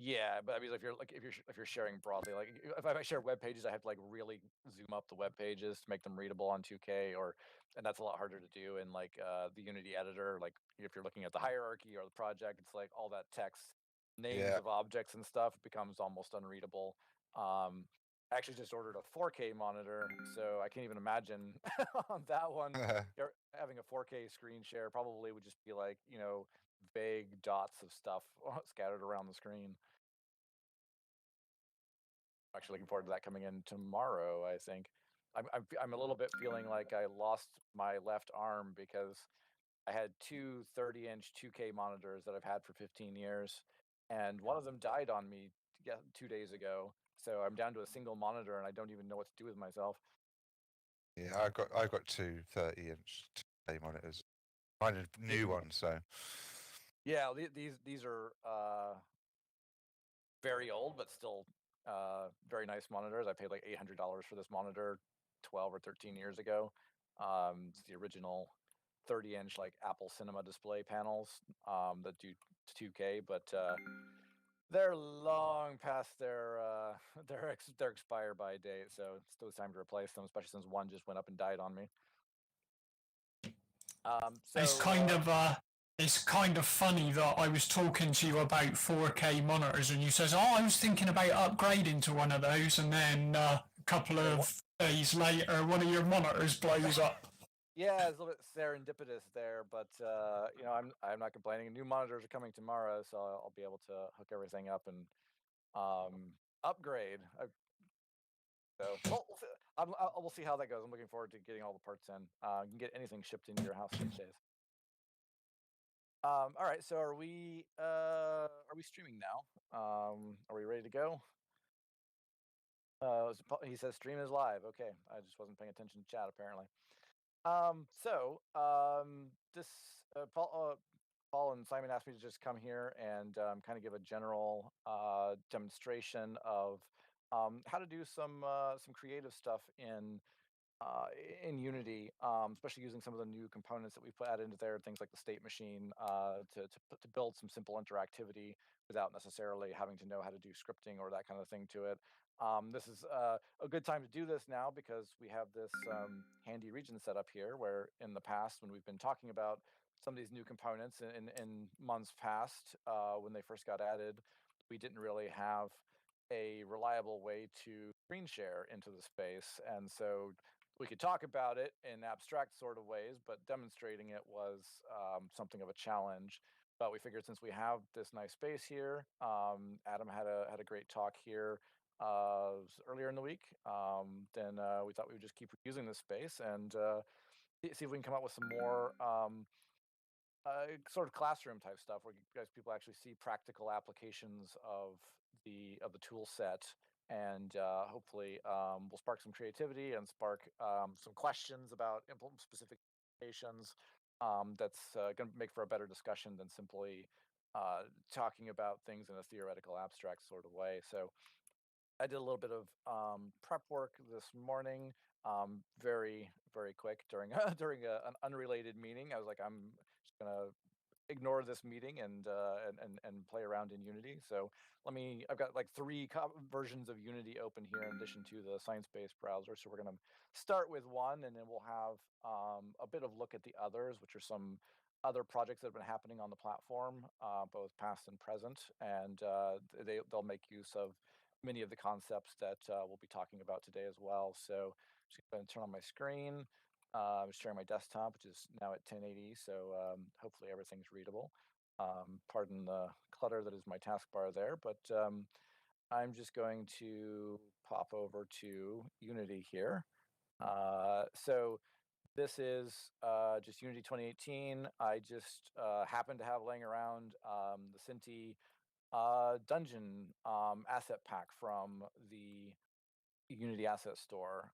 Yeah, but I mean, if you're sharing broadly, like if I share web pages, I have to like really zoom up the web pages to make them readable on 2K, and that's a lot harder to do in like the Unity editor. Like if you're looking at the hierarchy or the project, it's like all that text, names Yeah. of objects and stuff becomes almost unreadable. Um, I actually just ordered a 4K monitor, so I can't even imagine on that one. Having a 4K screen share probably would just be like, vague dots of stuff scattered around the screen. Actually looking forward to that coming in tomorrow, I think. I'm a little bit feeling like I lost my left arm because I had two 30-inch 2K monitors that I've had for 15 years, and one of them died on me 2 days ago. So I'm down to a single monitor, and I don't even know what to do with myself. Yeah, I got two 30-inch display monitors. Mine are new ones, so Yeah, these are very old, but still very nice monitors. I paid like $800 for this monitor 12 or 13 years ago. It's the original 30-inch like Apple Cinema display panels that do 2K, but they're long past their their expire by date, so it's still time to replace them, especially since one just went up and died on me. It's kind of funny that I was talking to you about 4K monitors, and you says, "Oh, I was thinking about upgrading to one of those," and then a couple of days later, one of your monitors blows up. Yeah, it's a little bit serendipitous there, but I'm not complaining. New monitors are coming tomorrow, so I'll be able to hook everything up and upgrade. So we'll see how that goes. I'm looking forward to getting all the parts in. You can get anything shipped into your house these days. All right, so are we streaming now? Are we ready to go? He says stream is live. Okay, I just wasn't paying attention to chat apparently. This Paul and Simon asked me to just come here and kind of give a general demonstration of how to do some creative stuff in Unity, especially using some of the new components that we've put added into there, things like the state machine, to build some simple interactivity without necessarily having to know how to do scripting or that kind of thing to it. This is a good time to do this now because we have this handy region set up here where in the past, when we've been talking about some of these new components in months past, when they first got added, we didn't really have a reliable way to screen share into the space. And so we could talk about it in abstract sort of ways, but demonstrating it was something of a challenge. But we figured since we have this nice space here, Adam had a great talk here earlier in the week. Then we thought we would just keep using this space and see if we can come up with some more sort of classroom type stuff where you guys people actually see practical applications of the tool set, and hopefully we'll spark some creativity and spark some questions about specific applications. That's going to make for a better discussion than simply talking about things in a theoretical abstract sort of way. So I did a little bit of prep work this morning, very very quick during an unrelated meeting. I was like, I'm just gonna ignore this meeting and play around in Unity. So I've got like three versions of Unity open here in addition to the science-based browser. So we're gonna start with one, and then we'll have a bit of look at the others, which are some other projects that have been happening on the platform, both past and present, and they'll make use of many of the concepts that we'll be talking about today as well. So I'm just going to turn on my screen. I'm sharing my desktop, which is now at 1080, so hopefully everything's readable. Pardon the clutter that is my taskbar there, but I'm just going to pop over to Unity here. So this is just Unity 2018. I just happen to have laying around the Cinti dungeon asset pack from the Unity Asset Store.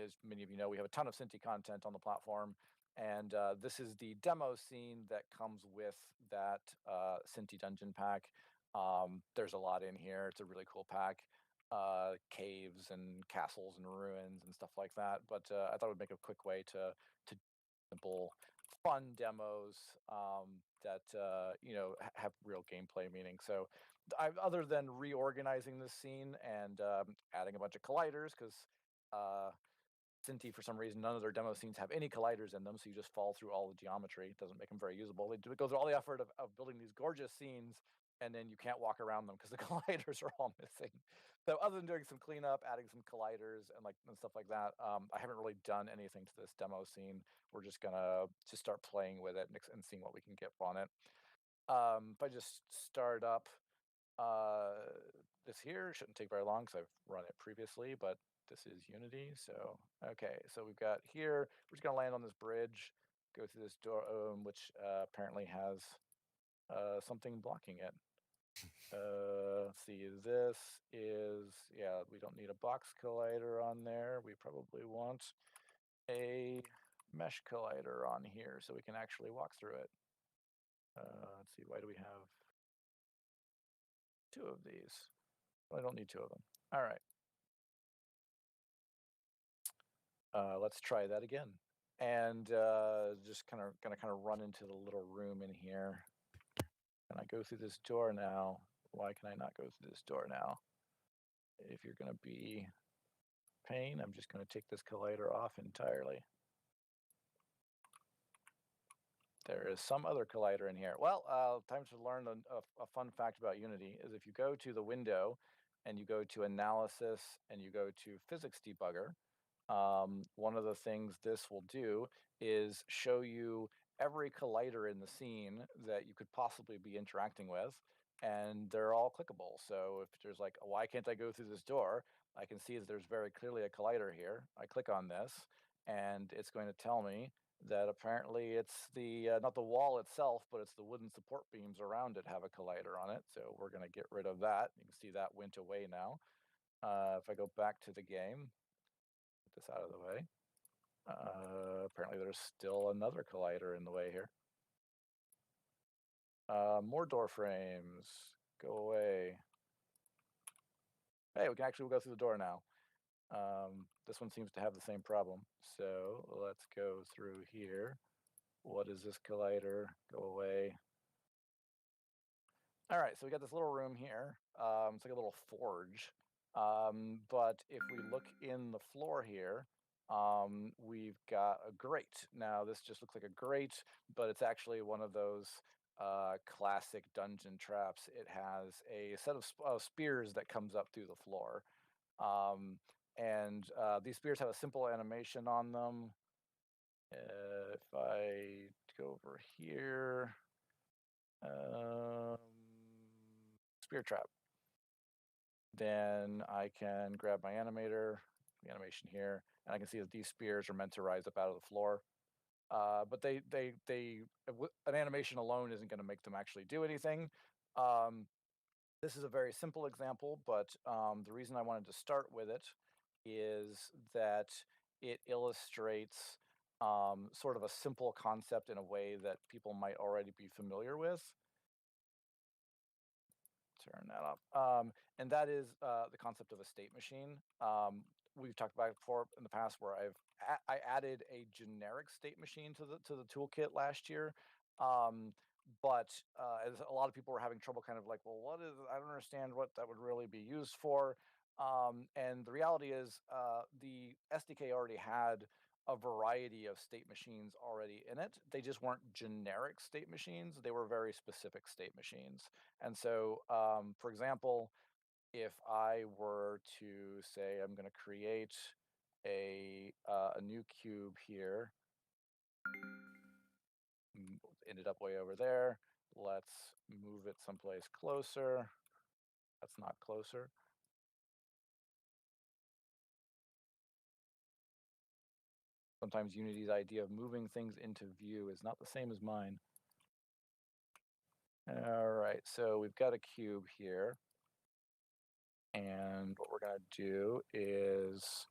As many of you know, we have a ton of Cinti content on the platform, and this is the demo scene that comes with that Cinti dungeon pack. There's a lot in here. It's a really cool pack. Caves and castles and ruins and stuff like that. But I thought it would make a quick way to simple, fun demos that have real gameplay meaning. So other than reorganizing this scene and adding a bunch of colliders, because Cinti, for some reason, none of their demo scenes have any colliders in them, so you just fall through all the geometry. It doesn't make them very usable. They go through all the effort of building these gorgeous scenes, and then you can't walk around them because the colliders are all missing. So other than doing some cleanup, adding some colliders and stuff like that, I haven't really done anything to this demo scene. We're just gonna just start playing with it and seeing what we can get on it. If I just start up this here, shouldn't take very long because I've run it previously, but this is Unity. So, okay, so we've got here, we're just gonna land on this bridge, go through this door, which apparently has something blocking it. Let's see, this is, yeah, we don't need a box collider on there. We probably want a mesh collider on here so we can actually walk through it. Let's see, why do we have 2 of these? Well, I don't need 2 of them. All right. Let's try that again. And just gonna run into the little room in here. Can I go through this door now? Why can I not go through this door now? If you're gonna be pain, I'm just gonna take this collider off entirely. There is some other collider in here. Well, time to learn a fun fact about Unity is if you go to the window and you go to analysis and you go to physics debugger, one of the things this will do is show you every collider in the scene that you could possibly be interacting with, and they're all clickable. So if there's like, why can't I go through this door? I can see that there's very clearly a collider here. I click on this, and it's going to tell me that apparently it's the not the wall itself, but it's the wooden support beams around it have a collider on it. So we're going to get rid of that. You can see that went away now. If I go back to the game, get this out of the way. Apparently there's still another collider in the way here. More door frames. Go away. Hey, we can actually go through the door now. This one seems to have the same problem. So let's go through here. What is this collider? Go away. All right, so we got this little room here. It's like a little forge. But if we look in the floor here, we've got a grate. Now, this just looks like a grate, but it's actually one of those classic dungeon traps. It has a set of spears that comes up through the floor. And these spears have a simple animation on them. If I go over here, spear trap. Then I can grab my animator, the animation here, and I can see that these spears are meant to rise up out of the floor. But an animation alone isn't going to make them actually do anything. This is a very simple example, but the reason I wanted to start with it is that it illustrates sort of a simple concept in a way that people might already be familiar with. Turn that off. And that is the concept of a state machine. We've talked about it before in the past where I added a generic state machine to the toolkit last year. But as a lot of people were having trouble kind of like, well, I don't understand what that would really be used for. And the reality is the SDK already had a variety of state machines already in it. They just weren't generic state machines. They were very specific state machines. And so, for example, if I were to say I'm going to create a new cube here, ended up way over there. Let's move it someplace closer. That's not closer. Sometimes Unity's idea of moving things into view is not the same as mine. All right, so we've got a cube here. And what we're going to do is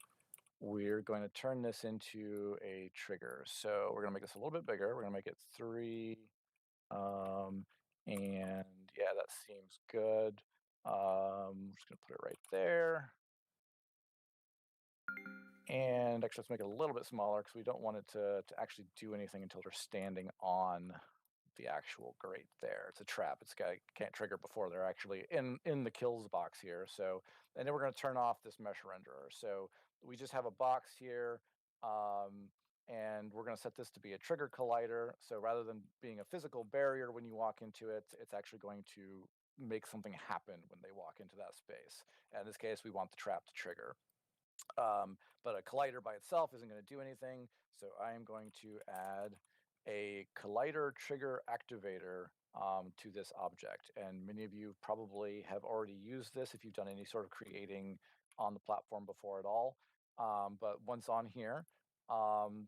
we're going to turn this into a trigger. So we're going to make this a little bit bigger. We're going to make it 3. And yeah, that seems good. I'm just going to put it right there. And actually, let's make it a little bit smaller because we don't want it to actually do anything until they're standing on the actual grate there. It's a trap. Can't trigger before they're actually in the kills box here. So, and then we're going to turn off this mesh renderer. So we just have a box here, and we're going to set this to be a trigger collider. So rather than being a physical barrier when you walk into it, it's actually going to make something happen when they walk into that space. And in this case, we want the trap to trigger. But a collider by itself isn't going to do anything. So I am going to add a collider trigger activator to this object. And many of you probably have already used this if you've done any sort of creating on the platform before at all. But once on here,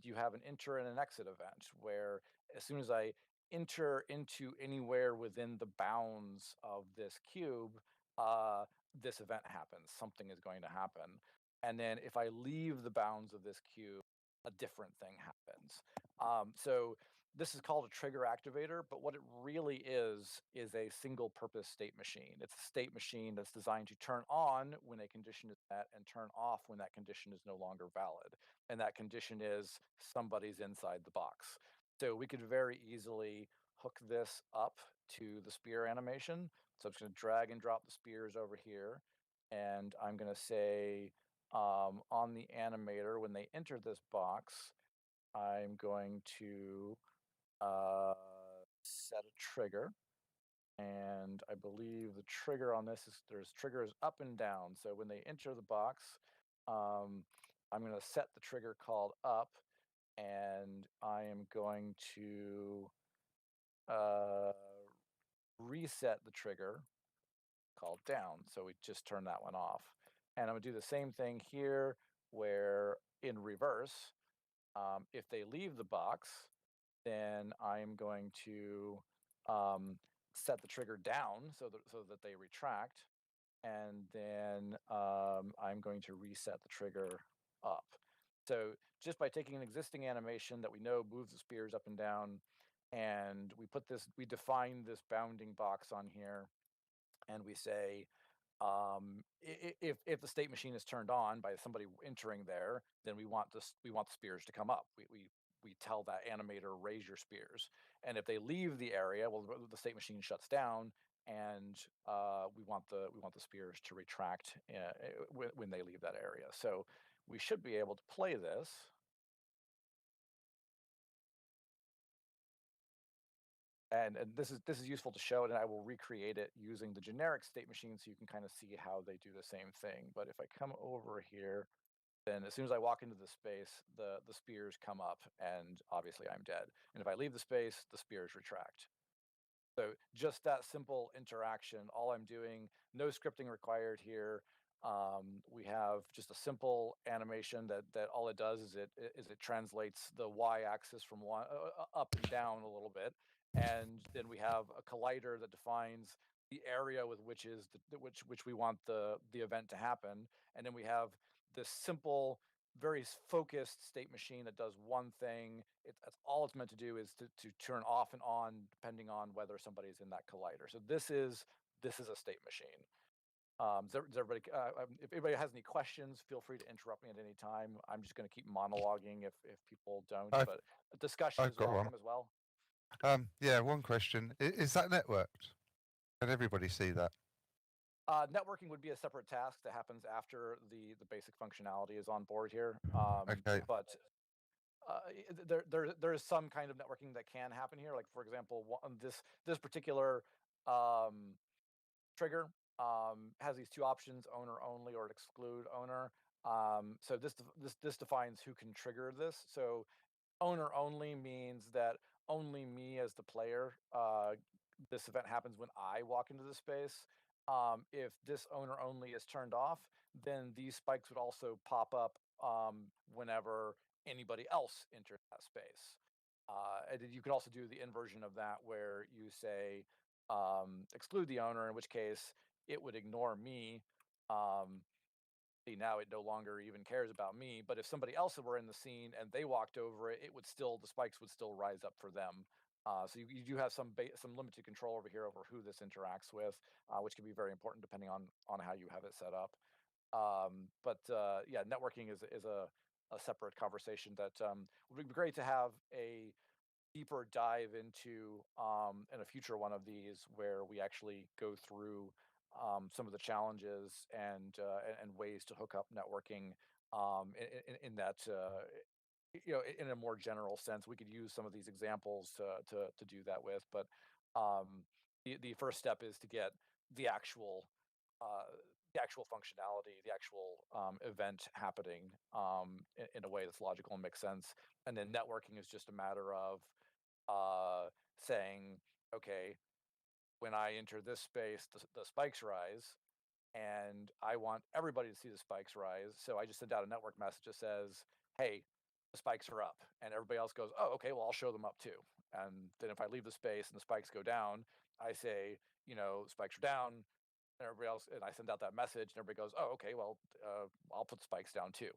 you have an enter and an exit event where as soon as I enter into anywhere within the bounds of this cube, this event happens. Something is going to happen. And then if I leave the bounds of this cube, a different thing happens. So this is called a trigger activator, but what it really is a single purpose state machine. It's a state machine that's designed to turn on when a condition is met and turn off when that condition is no longer valid. And that condition is somebody's inside the box. So we could very easily hook this up to the spear animation. So I'm just going to drag and drop the spears over here. And I'm going to say, on the animator, when they enter this box, I'm going to set a trigger. And I believe the trigger on this is there's triggers up and down. So when they enter the box, I'm going to set the trigger called up, and I am going to reset the trigger called down. So we just turn that one off. And I'm going to do the same thing here where in reverse, if they leave the box, then I'm going to set the trigger down so that they retract. And then I'm going to reset the trigger up. So just by taking an existing animation that we know moves the spears up and down, and we define this bounding box on here, and we say, if the state machine is turned on by somebody entering there, then we want the spears to come up. We tell that animator, raise your spears. And if they leave the area, well, the state machine shuts down, and we want the spears to retract when they leave that area. So we should be able to play this. And this is useful to show it, and I will recreate it using the generic state machine so you can kind of see how they do the same thing. But if I come over here, then as soon as I walk into the space, the spears come up, and obviously I'm dead. And if I leave the space, the spears retract. So just that simple interaction, all I'm doing, no scripting required here. We have just a simple animation that all it does is it translates the y-axis from one up and down a little bit, and then we have a collider that defines the area with which we want the event to happen, and then we have this simple, very focused state machine that does one thing. That's all it's meant to do is to turn off and on depending on whether somebody's in that collider. So this is a state machine. Does everybody, if anybody has any questions, feel free to interrupt me at any time. I'm just going to keep monologuing if people don't, but discussion I've is got welcome one. as well. Yeah, one question. Is that networked? Can everybody see that? Networking would be a separate task that happens after the basic functionality is on board here. Okay. But there is some kind of networking that can happen here. Like for example, this particular trigger has these two options: owner only or exclude owner. So this defines who can trigger this. So owner only means that only me as the player, this event happens when I walk into the space. If this owner only is turned off, then these spikes would also pop up whenever anybody else enters that space. And then you could also do the inversion of that where you say exclude the owner, in which case it would ignore me. Now it no longer even cares about me, but if somebody else were in the scene and they walked over it, the spikes would still rise up for them. So you do have some limited control over here over who this interacts with, which can be very important depending on how you have it set up. But yeah, networking is a separate conversation that would be great to have a deeper dive into in a future one of these where we actually go through some of the challenges and ways to hook up networking in that in a more general sense. We could use some of these examples to do that with, but the first step is to get the actual uh, the actual functionality, the actual event happening in a way that's logical and makes sense. And then networking is just a matter of saying, okay, when I enter this space, the spikes rise, and I want everybody to see the spikes rise. So I just send out a network message that says, "Hey, the spikes are up," and everybody else goes, "Oh, okay, well I'll show them up too." And then if I leave the space and the spikes go down, I say, "Spikes are down," and everybody else, and I send out that message, and everybody goes, "Oh, okay, well I'll put spikes down too."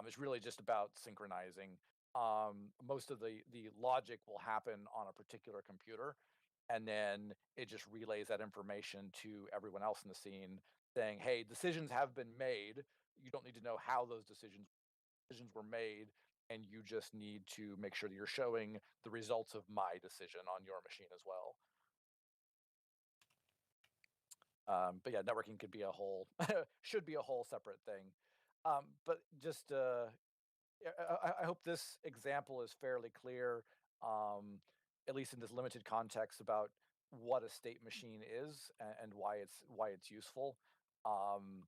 It's really just about synchronizing. Most of the logic will happen on a particular computer, and then it just relays that information to everyone else in the scene saying, "Hey, decisions have been made. You don't need to know how those decisions were made, and you just need to make sure that you're showing the results of my decision on your machine as well." But yeah, networking could be a whole should be a whole separate thing. But just yeah, I hope this example is fairly clear, at least in this limited context, about what a state machine is and why it's useful. Um,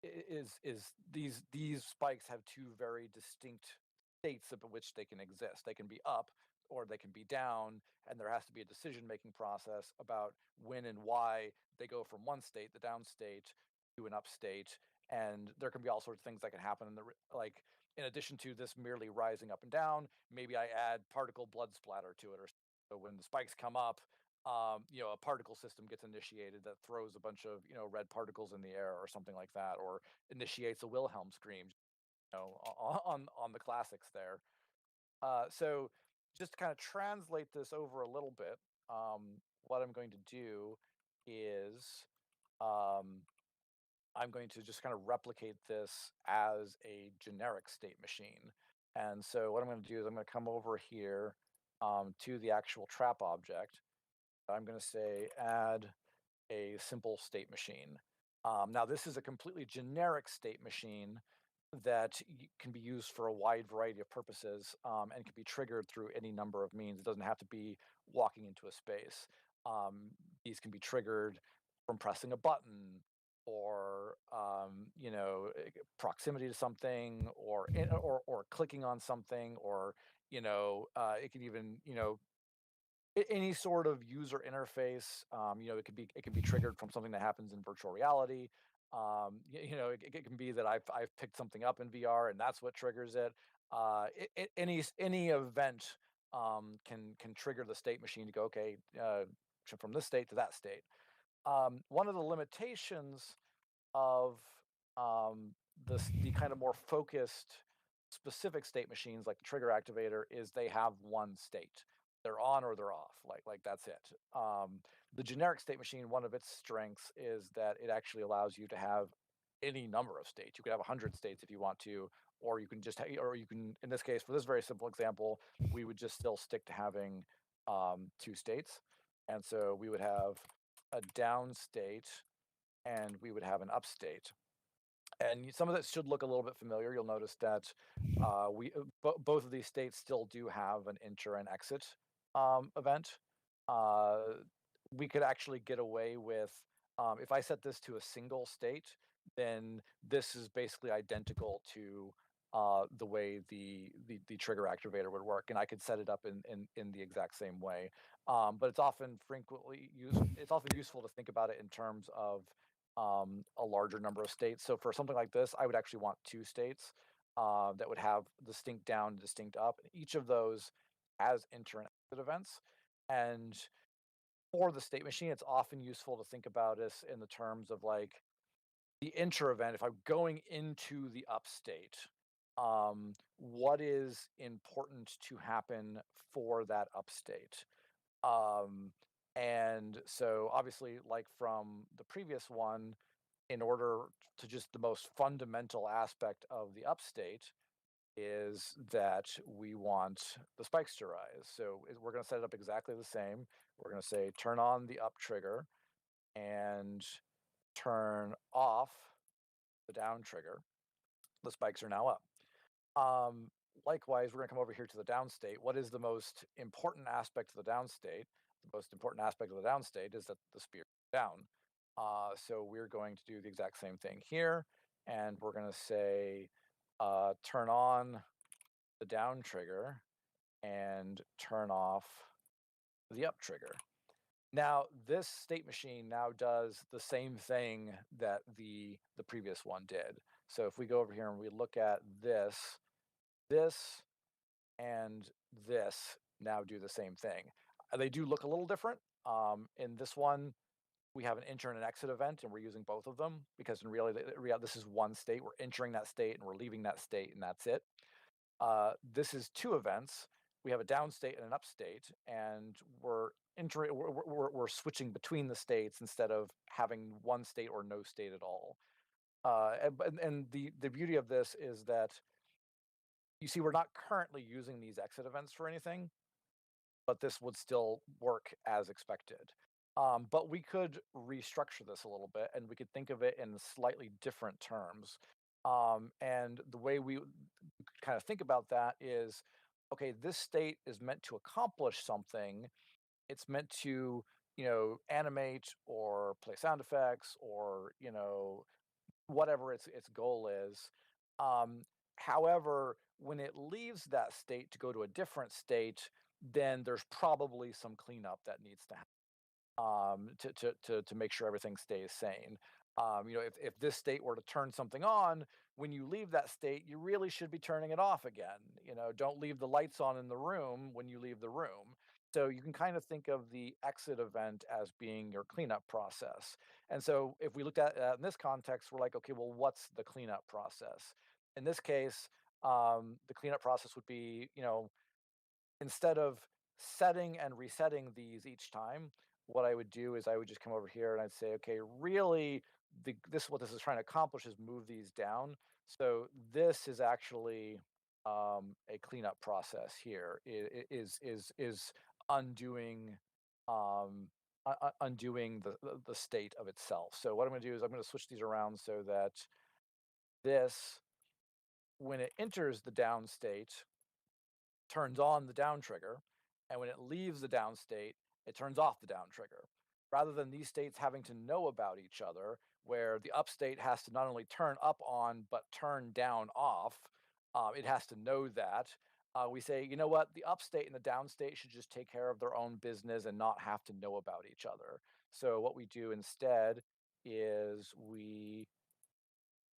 is these spikes have two very distinct states of which they can exist. They can be up or they can be down, and there has to be a decision making process about when and why they go from one state, the down state, to an up state. And there can be all sorts of things that can happen in like in addition to this merely rising up and down, maybe I add particle blood splatter to it, or so when the spikes come up, a particle system gets initiated that throws a bunch of red particles in the air or something like that, or initiates a Wilhelm scream, on the classics there. So just to kind of translate this over a little bit, what I'm going to do is um, I'm going to just kind of replicate this as a generic state machine. And so what I'm going to do is I'm going to come over here to the actual trap object. I'm going to say add a simple state machine. Now, this is a completely generic state machine that can be used for a wide variety of purposes and can be triggered through any number of means. It doesn't have to be walking into a space. These can be triggered from pressing a button or proximity to something or clicking on something or it can even any sort of user interface. It can be triggered from something that happens in virtual reality. It can be that I've picked something up in VR and that's what triggers it. Any event can trigger the state machine to go, okay, from this state to that state. One of the limitations of the kind of more focused specific state machines like the trigger activator is they have one state. They're on or they're off. Like that's it. The generic state machine, one of its strengths is that it actually allows you to have any number of states. You could have 100 states if you want to, or you can or you can, in this case, for this very simple example, we would just still stick to having two states. And so we would have a down state and we would have an up state. And some of that should look a little bit familiar. You'll notice that both of these states still do have an enter and exit event. Uh, we could actually get away with if I set this to a single state, then this is basically identical to the way the trigger activator would work, and I could set it up in the exact same way. But it's often useful to think about it in terms of a larger number of states. So for something like this, I would actually want two states that would have distinct down, distinct up. Each of those has enter and exit events. And for the state machine, it's often useful to think about this in the terms of like the enter event. If I'm going into the up state, what is important to happen for that up state? Um, and so obviously, like from the previous one, in order to just the most fundamental aspect of the upstate is that we want the spikes to rise. So we're going to set it up exactly the same. We're going to say turn on the up trigger and turn off the down trigger. The spikes are now up. Likewise, we're going to come over here to the down state. What is the most important aspect of the down state? The most important aspect of the down state is that the spear is down. So we're going to do the exact same thing here. And we're going to say turn on the down trigger and turn off the up trigger. Now, this state machine now does the same thing that the previous one did. So if we go over here and we look at this and this now do the same thing. They do look a little different. In this one, we have an enter and an exit event, and we're using both of them because in reality, this is one state. We're entering that state and we're leaving that state, and that's it. This is two events. We have a down state and an up state, and we're entering. We're switching between the states instead of having one state or no state at all. And the beauty of this is that you see we're not currently using these exit events for anything, but this would still work as expected. But we could restructure this a little bit, and we could think of it in slightly different terms. And the way we kind of think about that is, okay, this state is meant to accomplish something. It's meant to, animate or play sound effects or, whatever its goal is. However, when it leaves that state to go to a different state, then there's probably some cleanup that needs to happen to make sure everything stays sane. If this state were to turn something on, when you leave that state, you really should be turning it off again. Don't leave the lights on in the room when you leave the room. So you can kind of think of the exit event as being your cleanup process. And so if we looked at in this context, we're like, okay, well, what's the cleanup process? In this case, the cleanup process would be, instead of setting and resetting these each time, what I would do is I would just come over here and I'd say, okay, really, what this is trying to accomplish is move these down. So this is actually a cleanup process here. Is undoing undoing the state of itself. So what I'm going to do is I'm going to switch these around so that this, when it enters the down state, turns on the down trigger, and when it leaves the down state, it turns off the down trigger. Rather than these states having to know about each other, where the up state has to not only turn up on, but turn down off, it has to know that. We say, you know what, the up state and the down state should just take care of their own business and not have to know about each other. So what we do instead is we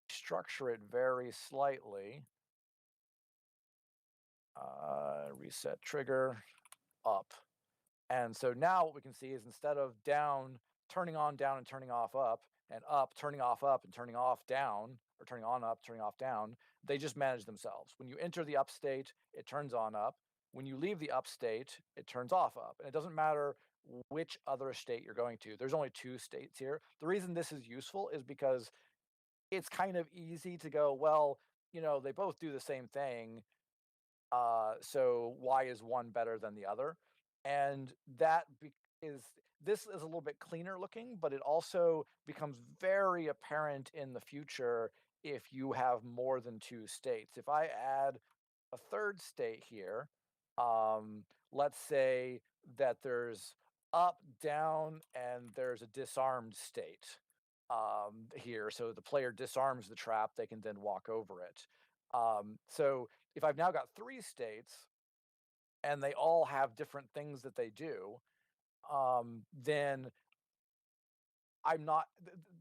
structure it very slightly. Reset trigger, up. And so now what we can see is instead of down turning on, down, and turning off, up, and up turning off, up, and turning off, down, or turning on, up, turning off, down, they just manage themselves. When you enter the up state, it turns on, up. When you leave the up state, it turns off, up. And it doesn't matter which other state you're going to. There's only two states here. The reason this is useful is because it's kind of easy to go, well, they both do the same thing. So why is one better than the other? And this is a little bit cleaner looking, but it also becomes very apparent in the future if you have more than two states. If I add a third state here, let's say that there's up, down, and there's a disarmed state here. So the player disarms the trap, they can then walk over it. So if I've now got three states and they all have different things that they do, then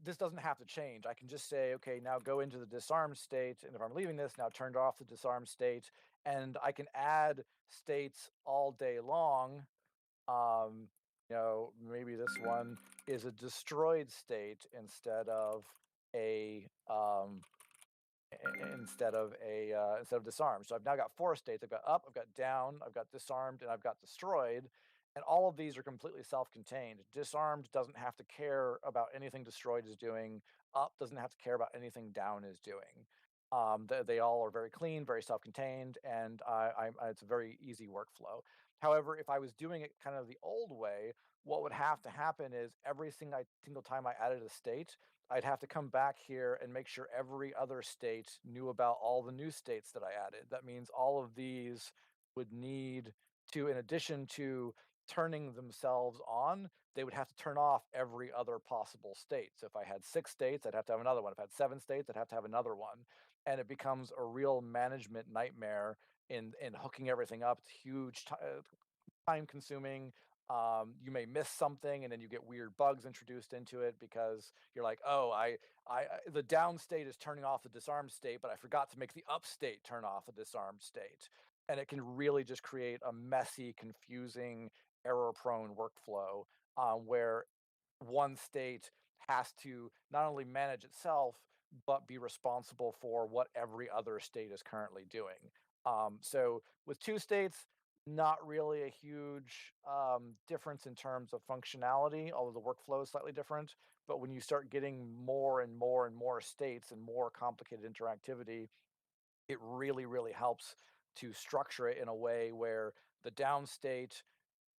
this doesn't have to change. I can just say, okay, now go into the disarmed state. And if I'm leaving this, now turned off the disarmed state. And I can add states all day long. Maybe this one is a destroyed state instead of a instead of disarmed. So I've now got four states. I've got up, I've got down, I've got disarmed, and I've got destroyed. And all of these are completely self-contained. Disarmed doesn't have to care about anything destroyed is doing. Up doesn't have to care about anything down is doing. They all are very clean, very self-contained, and it's a very easy workflow. However, if I was doing it kind of the old way, what would have to happen is every single time I added a state, I'd have to come back here and make sure every other state knew about all the new states that I added. That means all of these would need to, in addition to turning themselves on, they would have to turn off every other possible state. So if I had 6 states, I'd have to have another one. If I had 7 states, I'd have to have another one. And it becomes a real management nightmare in hooking everything up. It's huge, time consuming. You may miss something, and then you get weird bugs introduced into it because you're like, oh, the down state is turning off the disarmed state, but I forgot to make the up state turn off the disarmed state, and it can really just create a messy, confusing, error-prone workflow where one state has to not only manage itself but be responsible for what every other state is currently doing. So with 2 states, not really a huge difference in terms of functionality, although the workflow is slightly different. But when you start getting more and more and more states and more complicated interactivity, it really, really helps to structure it in a way where the down state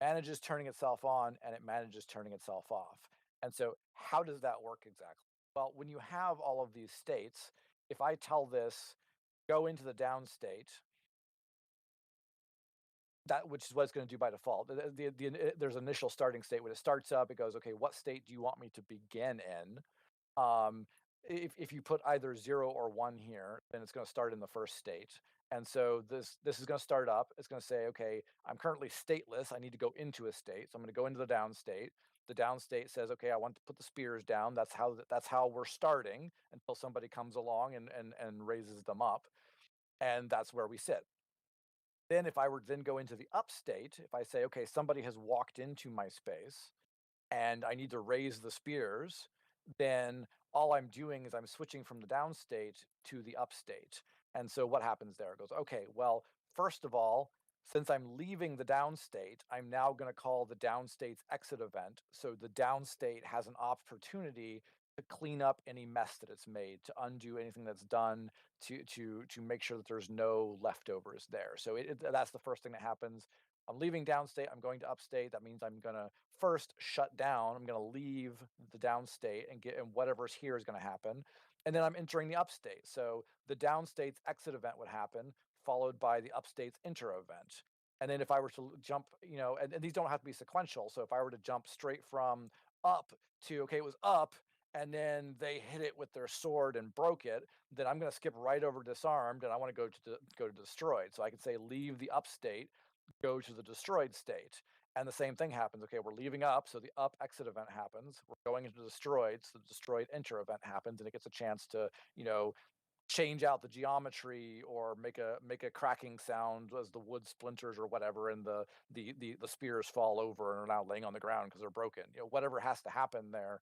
manages turning itself on and it manages turning itself off. And so, how does that work exactly? Well, when you have all of these states, if I tell this, go into the down state, that which is what it's going to do by default. There's an initial starting state. When it starts up, it goes, okay, what state do you want me to begin in? Um, if you put either 0 or 1 here, then it's going to start in the first state. And so this is going to start up. It's going to say, okay, I'm currently stateless. I need to go into a state. So I'm going to go into the down state. The down state says, okay, I want to put the spears down. That's how we're starting until somebody comes along and raises them up. And that's where we sit. Then if I were to then go into the up state, if I say, okay, somebody has walked into my space, and I need to raise the spears, then all I'm doing is I'm switching from the down state to the up state. And so what happens there? It goes, okay, well, first of all, since I'm leaving the down state, I'm now going to call the down state's exit event. So the down state has an opportunity to clean up any mess that it's made, to undo anything that's done, to make sure that there's no leftovers there. So that's the first thing that happens. I'm leaving downstate, I'm going to upstate. That means I'm gonna first shut down. I'm gonna leave the downstate and whatever's here is gonna happen. And then I'm entering the upstate. So the downstate's exit event would happen, followed by the upstate's enter event. And then if I were to jump, and these don't have to be sequential. So if I were to jump straight from up to, okay, it was up, and then they hit it with their sword and broke it, then I'm going to skip right over disarmed, and I want to go to destroyed. So I could say leave the upstate, go to the destroyed state. And the same thing happens. Okay, we're leaving up, so the up exit event happens. We're going into destroyed, so the destroyed enter event happens, and it gets a chance to, change out the geometry or make a cracking sound as the wood splinters or whatever, and the spears fall over and are now laying on the ground because they're broken. Whatever has to happen there,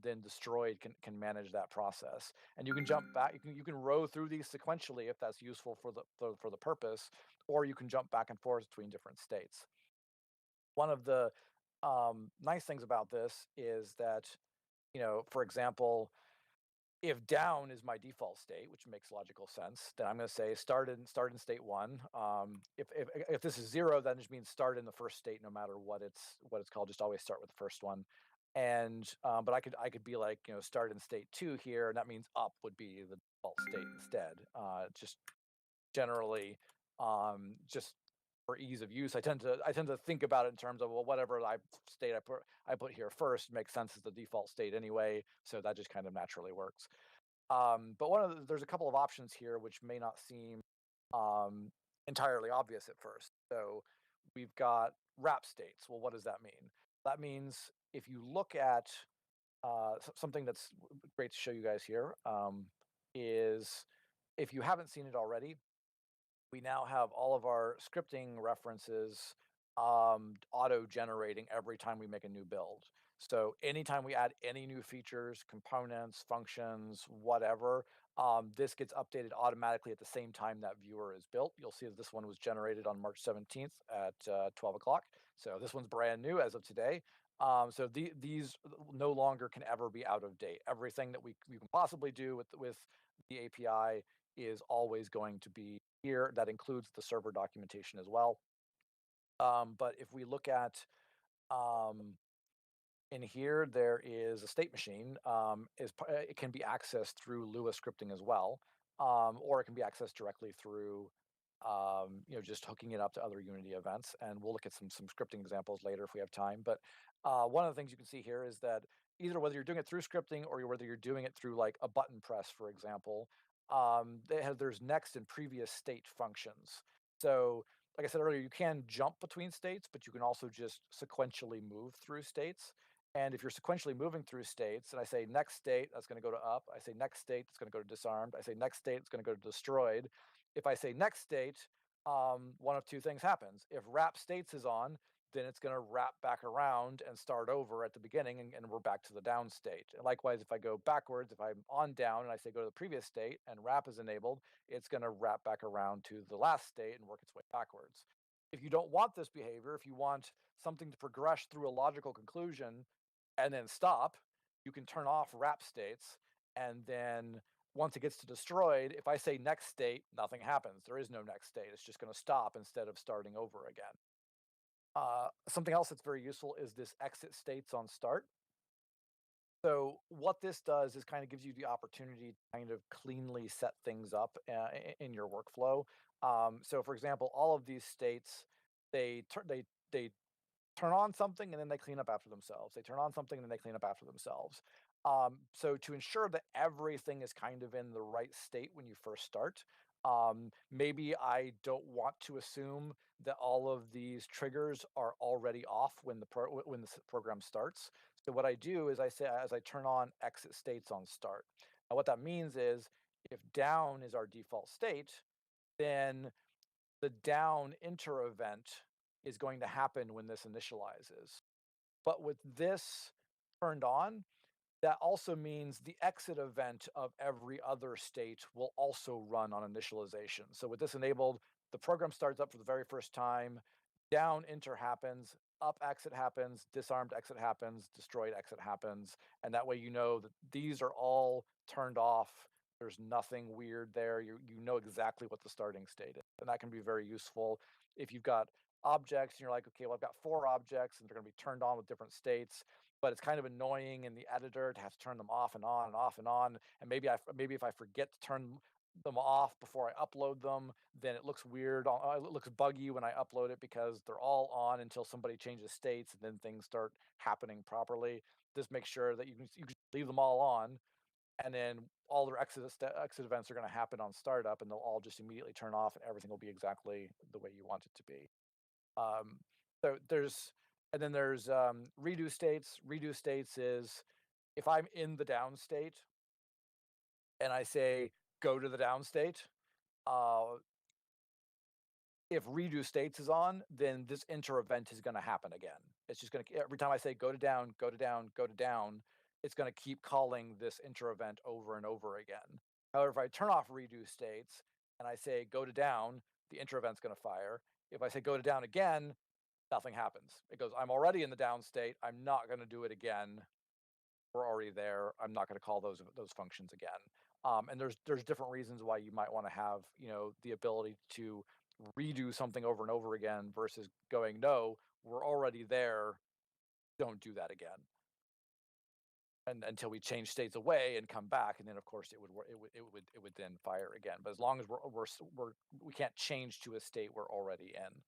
then destroyed can manage that process. And you can jump back. You can row through these sequentially if that's useful for the purpose, or you can jump back and forth between different states. One of the nice things about this is that, for example, if down is my default state, which makes logical sense, then I'm going to say start in state one. If this is 0, then it just means start in the first state, no matter what it's called. Just always start with the first one. And but I could be like, start in state 2 here, and that means up would be the default state instead. Just generally, just for ease of use, I tend to think about it in terms of, well, whatever state I put here first makes sense as the default state anyway, so that just kind of naturally works. But there's a couple of options here which may not seem um, entirely obvious at first. So we've got wrap states. Well, what does that mean? That means if you look at something that's great to show you guys here, is if you haven't seen it already, we now have all of our scripting references auto generating every time we make a new build. So anytime we add any new features, components, functions, whatever, this gets updated automatically at the same time that viewer is built. You'll see that this one was generated on March 17th at 12 o'clock. So this one's brand new as of today. So these no longer can ever be out of date. Everything that we can possibly do with the API is always going to be here. That includes the server documentation as well. But if we look at um, in here, there is a state machine. It can be accessed through Lua scripting as well, or it can be accessed directly through just hooking it up to other Unity events. And we'll look at some scripting examples later if we have time. But one of the things you can see here is that either whether you're doing it through scripting or whether you're doing it through like a button press, for example, there's next and previous state functions. So like I said earlier, you can jump between states, but you can also just sequentially move through states. And if you're sequentially moving through states, and I say next state, that's going to go to up. I say next state, it's going to go to disarmed. I say next state, it's going to go to destroyed. If I say next state, one of two things happens. If wrap states is on, then it's going to wrap back around and start over at the beginning, and we're back to the down state. And likewise, if I go backwards, if I'm on down and I say go to the previous state and wrap is enabled, it's going to wrap back around to the last state and work its way backwards. If you don't want this behavior, if you want something to progress through a logical conclusion and then stop, you can turn off wrap states. And then once it gets to destroyed, if I say next state, nothing happens. There is no next state. It's just going to stop instead of starting over again. Something else that's very useful is this exit states on start. So what this does is kind of gives you the opportunity to kind of cleanly set things up in your workflow. So for example, all of these states, they turn on something and then they clean up after themselves. They turn on something and then they clean up after themselves. So to ensure that everything is kind of in the right state when you first start, maybe I don't want to assume that all of these triggers are already off when the program starts. So what I do is I say as I turn on exit states on start. Now what that means is if down is our default state, then the down enter event is going to happen when this initializes. But with this turned on, that also means the exit event of every other state will also run on initialization. So with this enabled, the program starts up for the very first time, down enter happens, up exit happens, disarmed exit happens, destroyed exit happens, and that way you know that these are all turned off. There's nothing weird there. You know exactly what the starting state is, and that can be very useful if you've got objects and you're like, okay, well, I've got 4 objects and they're going to be turned on with different states, but it's kind of annoying in the editor to have to turn them off and on and off and on. And maybe if I forget to turn them off before I upload them, then it looks weird. It looks buggy when I upload it because they're all on until somebody changes states and then things start happening properly. This makes sure that you can leave them all on, and then all their exit events are going to happen on startup, and they'll all just immediately turn off, and everything will be exactly the way you want it to be. Um, so there's redo states. Redo states is if I'm in the down state and I say go to the down state, uh, if redo states is on, then this enter event is going to happen again. It's just going to every time I say go to down, go to down, go to down, it's going to keep calling this enter event over and over again. However, if I turn off redo states and I say go to down, the enter event's going to fire. If I say go to down again, nothing happens. It goes, I'm already in the down state. I'm not going to do it again. We're already there. I'm not going to call those functions again. And there's different reasons why you might want to have the ability to redo something over and over again versus going, no, we're already there. Don't do that again. And until we change states away and come back, and then of course it would then fire again. But as long as we can't change to a state we're already in.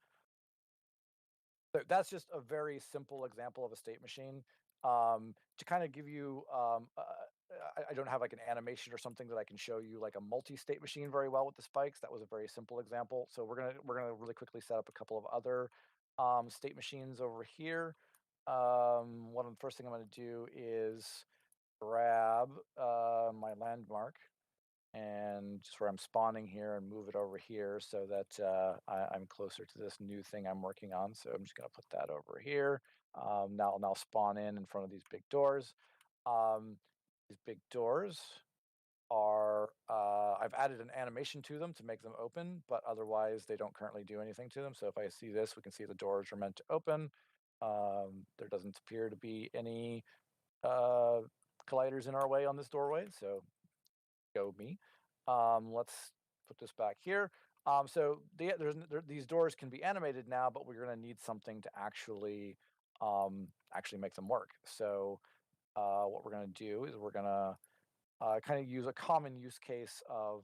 So that's just a very simple example of a state machine. To kind of give you, I don't have like an animation or something that I can show you like a multi-state machine very well with the spikes. That was a very simple example. So we're gonna really quickly set up a couple of other state machines over here. One of the first thing I'm gonna do is grab my landmark and just where I'm spawning here and move it over here so that I'm closer to this new thing I'm working on. So I'm just going to put that over here. Now I'll spawn in front of these big doors. These big doors are, I've added an animation to them to make them open, but otherwise they don't currently do anything to them. So if I see this, we can see the doors are meant to open. There doesn't appear to be any colliders in our way on this doorway, so go me. Let's put this back here. So these doors can be animated now, but we're going to need something to actually make them work. So what we're going to do is we're going to kind of use a common use case of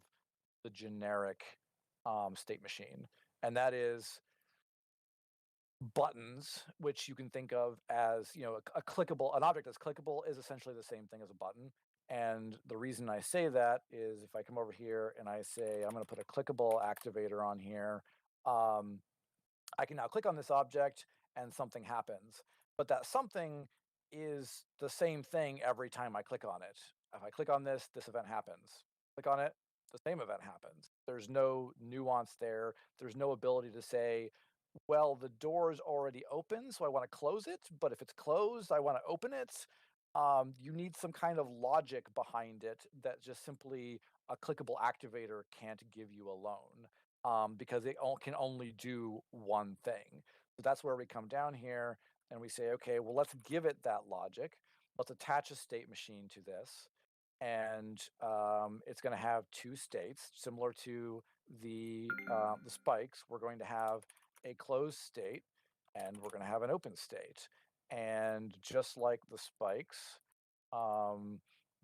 the generic state machine, and that is buttons, which you can think of as, a clickable, an object that's clickable is essentially the same thing as a button. And the reason I say that is if I come over here and I say, I'm going to put a clickable activator on here, I can now click on this object and something happens. But that something is the same thing every time I click on it. If I click on this event happens. Click on it, the same event happens. There's no nuance there. There's no ability to say, well, the door is already open, so I want to close it. But if it's closed, I want to open it. You need some kind of logic behind it that just simply a clickable activator can't give you alone, because it can only do one thing. So that's where we come down here and we say, okay, well, let's give it that logic. Let's attach a state machine to this. And it's going to have two states, similar to the spikes. We're going to have a closed state, and we're going to have an open state. And just like the spikes,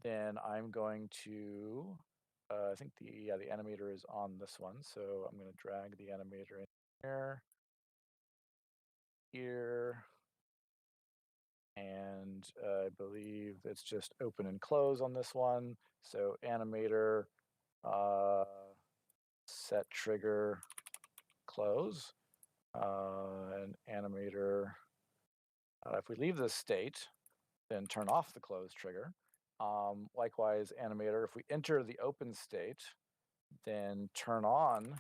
then I'm going to, I think the animator is on this one. So I'm going to drag the animator in here, and I believe it's just open and close on this one. So animator, set trigger, close, and animator. If we leave this state, then turn off the close trigger. Likewise, animator, if we enter the open state, then turn on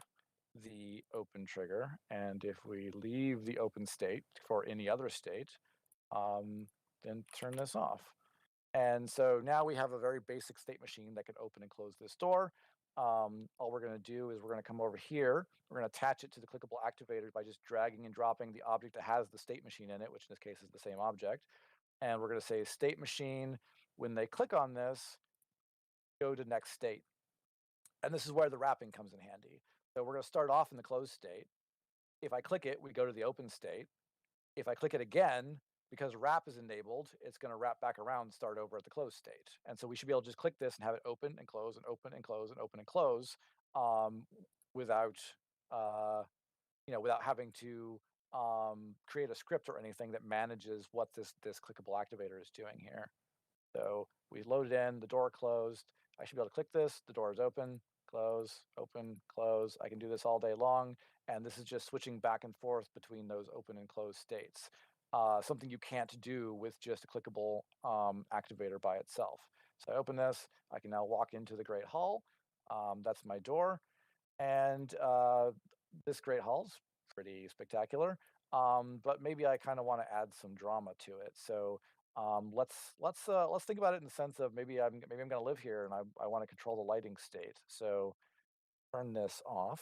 the open trigger. And if we leave the open state for any other state, then turn this off. And so now we have a very basic state machine that can open and close this door. All we're going to do is we're going to come over here. We're going to attach it to the clickable activator by just dragging and dropping the object that has the state machine in it, which in this case is the same object. And we're going to say state machine. When they click on this, go to next state. And this is where the wrapping comes in handy. So we're going to start off in the closed state. If I click it, we go to the open state. If I click it again, because wrap is enabled, it's going to wrap back around and start over at the closed state. And so we should be able to just click this and have it open and close and open and close and open and close, without without having to create a script or anything that manages what this clickable activator is doing here. So we loaded in, the door closed. I should be able to click this, the door is open, close, open, close. I can do this all day long. And this is just switching back and forth between those open and closed states. Something you can't do with just a clickable activator by itself. So I open this, I can now walk into the Great Hall. That's my door. And this Great Hall's pretty spectacular. But maybe I kind of want to add some drama to it. So let's think about it in the sense of maybe I'm going to live here and I want to control the lighting state. So turn this off.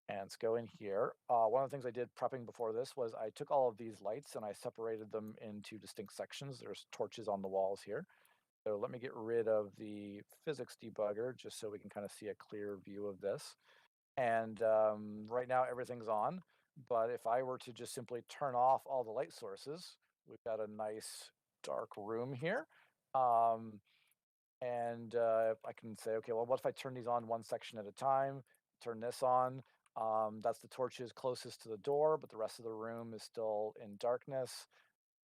And let's go in here. One of the things I did prepping before this was I took all of these lights and I separated them into distinct sections. There's torches on the walls here. So let me get rid of the physics debugger just so we can kind of see a clear view of this. And right now everything's on. But if I were to just simply turn off all the light sources, we've got a nice dark room here. And I can say, okay, well, what if I turn these on one section at a time? Turn this on. That's the torches closest to the door, but the rest of the room is still in darkness.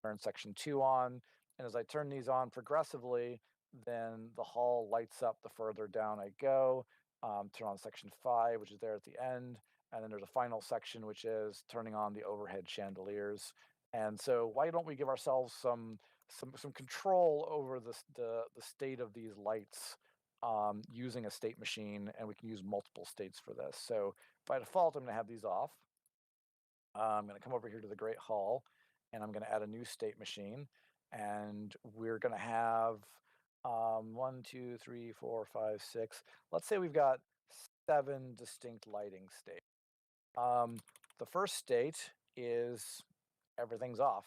Turn section 2 on. And as I turn these on progressively, then the hall lights up the further down I go. Turn on section 5, which is there at the end. And then there's a final section, which is turning on the overhead chandeliers. And so why don't we give ourselves some control over the state of these lights using a state machine, and we can use multiple states for this. So by default, I'm going to have these off. I'm going to come over here to the Great Hall, and I'm going to add a new state machine. And we're going to have 1, 2, 3, 4, 5, 6. Let's say we've got 7 distinct lighting states. The first state is everything's off.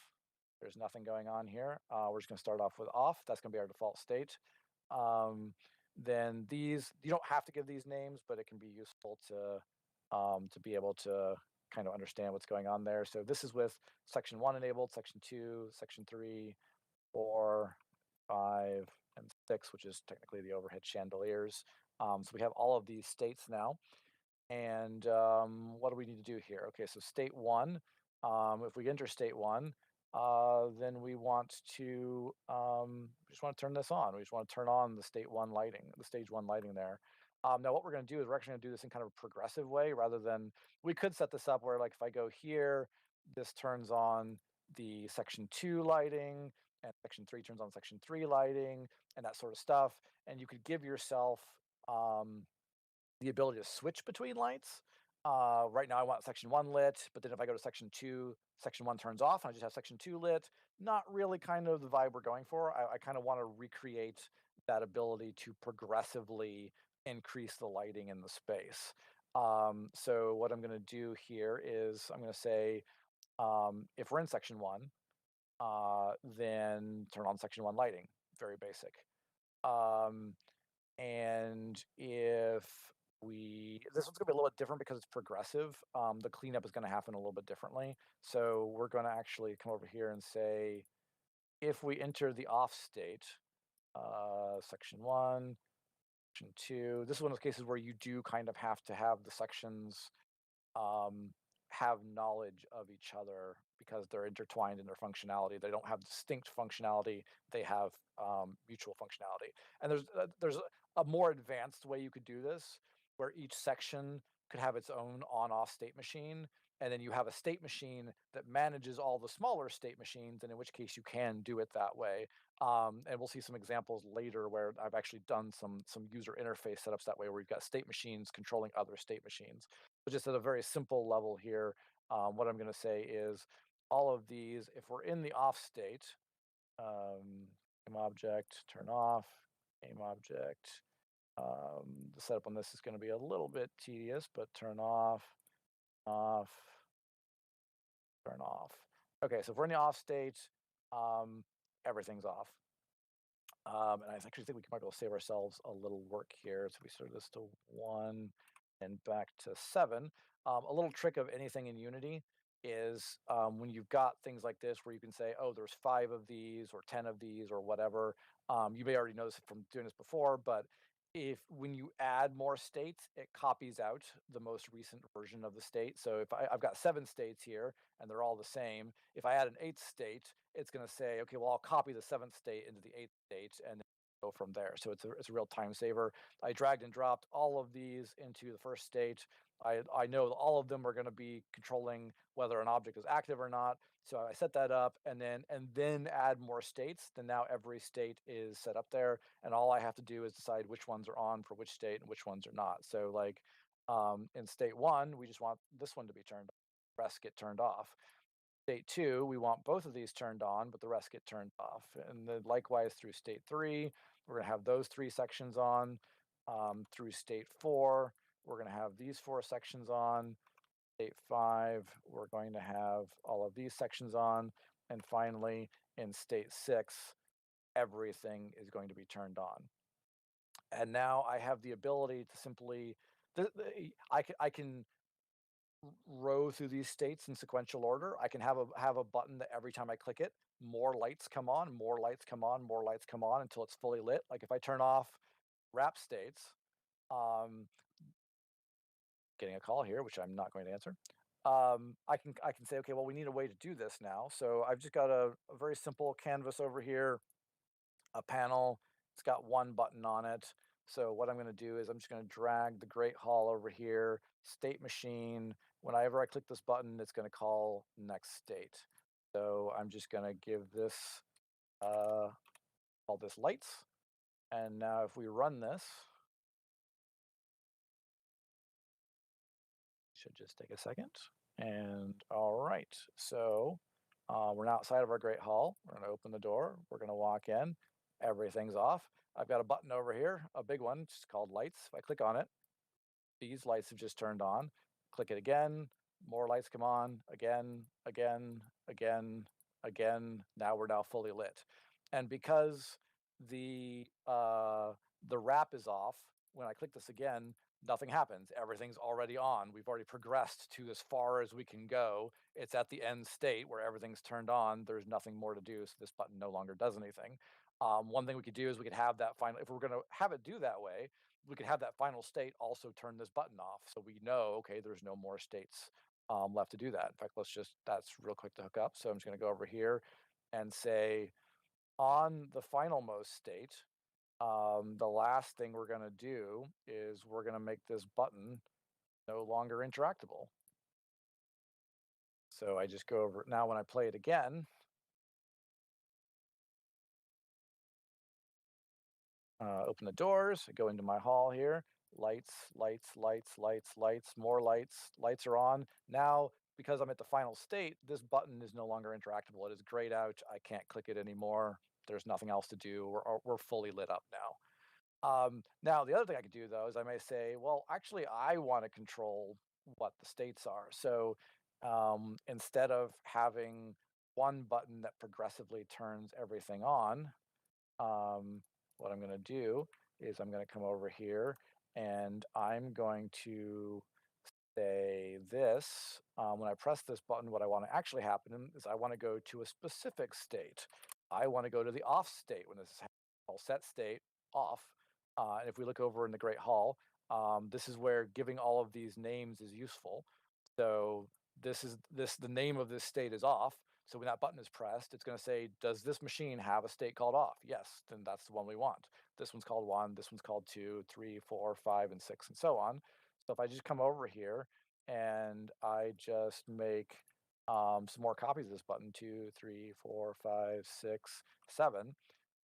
There's nothing going on here. We're just going to start off with off. That's going to be our default state. Then these, you don't have to give these names, but it can be useful to be able to kind of understand what's going on there. So this is with section 1 enabled, section 2, section 3, 4, 5, and 6, which is technically the overhead chandeliers. So we have all of these states now. And what do we need to do here? Okay, so state 1, if we enter state 1, then we just want to turn this on. We just want to turn on the state 1 lighting, the stage 1 lighting there. Now what we're going to do is we're actually going to do this in kind of a progressive way rather than, we could set this up where like if I go here, this turns on the section 2 lighting, and section 3 turns on section 3 lighting, and that sort of stuff. And you could give yourself the ability to switch between lights. Right now I want section 1 lit, but then if I go to section 2, section 1 turns off and I just have section 2 lit. Not really kind of the vibe we're going for. I kind of want to recreate that ability to progressively increase the lighting in the space. So what I'm going to do here is I'm going to say, if we're in section 1, then turn on section 1 lighting. Very basic. And if this one's gonna be a little bit different because it's progressive. The cleanup is gonna happen a little bit differently. So we're gonna actually come over here and say, if we enter the off state, section 1, section 2, this is one of those cases where you do kind of have to have the sections have knowledge of each other because they're intertwined in their functionality. They don't have distinct functionality. They have mutual functionality. And there's a more advanced way you could do this, where each section could have its own on-off state machine, and then you have a state machine that manages all the smaller state machines, and in which case you can do it that way. And we'll see some examples later where I've actually done some user interface setups that way, where you've got state machines controlling other state machines. But just at a very simple level here, what I'm going to say is all of these, if we're in the off state, game object, turn off, game object. The setup on this is going to be a little bit tedious, but turn off, off, turn off. Okay, so if we're in the off state, everything's off. And I actually think we might be able to save ourselves a little work here. So we set this to 1 and back to 7. A little trick of anything in Unity is when you've got things like this where you can say, oh, there's 5 of these or 10 of these or whatever. You may already know this from doing this before, but when you add more states, it copies out the most recent version of the state. So if I've got 7 states here and they're all the same, if I add an 8th state, it's going to say, okay, well, I'll copy the 7th state into the 8th state and then go from there. So it's a real time saver. I dragged and dropped all of these into the first state. I know that all of them are going to be controlling whether an object is active or not. So I set that up and then add more states. Then now every state is set up there, and all I have to do is decide which ones are on for which state and which ones are not. So like in state 1, we just want this one to be turned on, the rest get turned off. State 2, we want both of these turned on, but the rest get turned off. And then likewise through state 3, we're going to have those 3 sections on. Through state 4, we're going to have these 4 sections on. State 5, we're going to have all of these sections on. And finally, in state 6, everything is going to be turned on. And now I have the ability to simply, I can row through these states in sequential order. I can have a button that every time I click it, more lights come on, more lights come on, more lights come on until it's fully lit. Like if I turn off wrap states, getting a call here, which I'm not going to answer. I can say, okay, well, we need a way to do this now. So I've just got a very simple canvas over here, a panel. It's got 1 button on it. So what I'm going to do is I'm just going to drag the Great Hall over here, state machine. Whenever I click this button, it's going to call next state. So I'm just going to give this, call this lights. And now if we run this, should just take a second. And all right, so we're now outside of our Great Hall. We're going to open the door. We're going to walk in. Everything's off. I've got a button over here, a big one, just called lights. If I click on it, these lights have just turned on. Click it again, more lights come on, again, again, again, again. Now we're now fully lit. And because the wrap is off, when I click this again, nothing happens. Everything's already on. We've already progressed to as far as we can go. It's at the end state where everything's turned on. There's nothing more to do, so this button no longer does anything. One thing we could do is we could have that final, if we're going to have it do that way, we could have that final state also turn this button off, so we know, okay, there's no more states left to do that. In fact, that's real quick to hook up. So I'm just going to go over here and say on the finalmost state, the last thing we're going to do is we're going to make this button no longer interactable. So I just go over now when I play it again. Open the doors, go into my hall here. Lights, lights, lights, lights, lights, more lights. Lights are on. Now, because I'm at the final state, this button is no longer interactable. It is grayed out. I can't click it anymore. There's nothing else to do. We're fully lit up now. Now, the other thing I could do, though, is I may say, well, actually, I want to control what the states are. So instead of having one button that progressively turns everything on, what I'm going to do is I'm going to come over here and I'm going to say this. When I press this button, what I want to actually happen is I want to go to a specific state. I want to go to the off state when this is all set state off. And if we look over in the Great Hall, this is where giving all of these names is useful. So the name of this state is off. So when that button is pressed, it's going to say, does this machine have a state called off? Yes, then that's the one we want. This one's called 1, this one's called 2, 3, 4, 5, and 6, and so on. So if I just come over here and I just make some more copies of this button, 2, 3, 4, 5, 6, 7.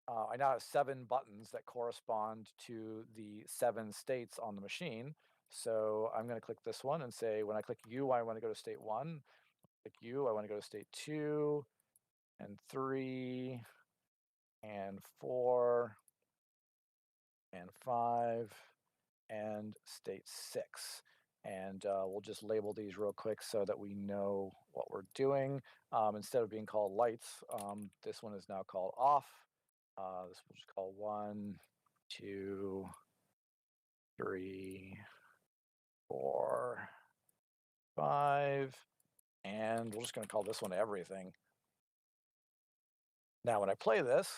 I now have 7 buttons that correspond to the 7 states on the machine. So I'm going to click this one and say, when I click U, I want to go to state 1. Click U, I want to go to state 2 and 3 and 4 and 5 and state 6. And we'll just label these real quick so that we know what we're doing. Instead of being called lights, this one is now called off. This we'll just call 1, 2, 3, 4, 5, and we're just going to call this one everything. Now, when I play this,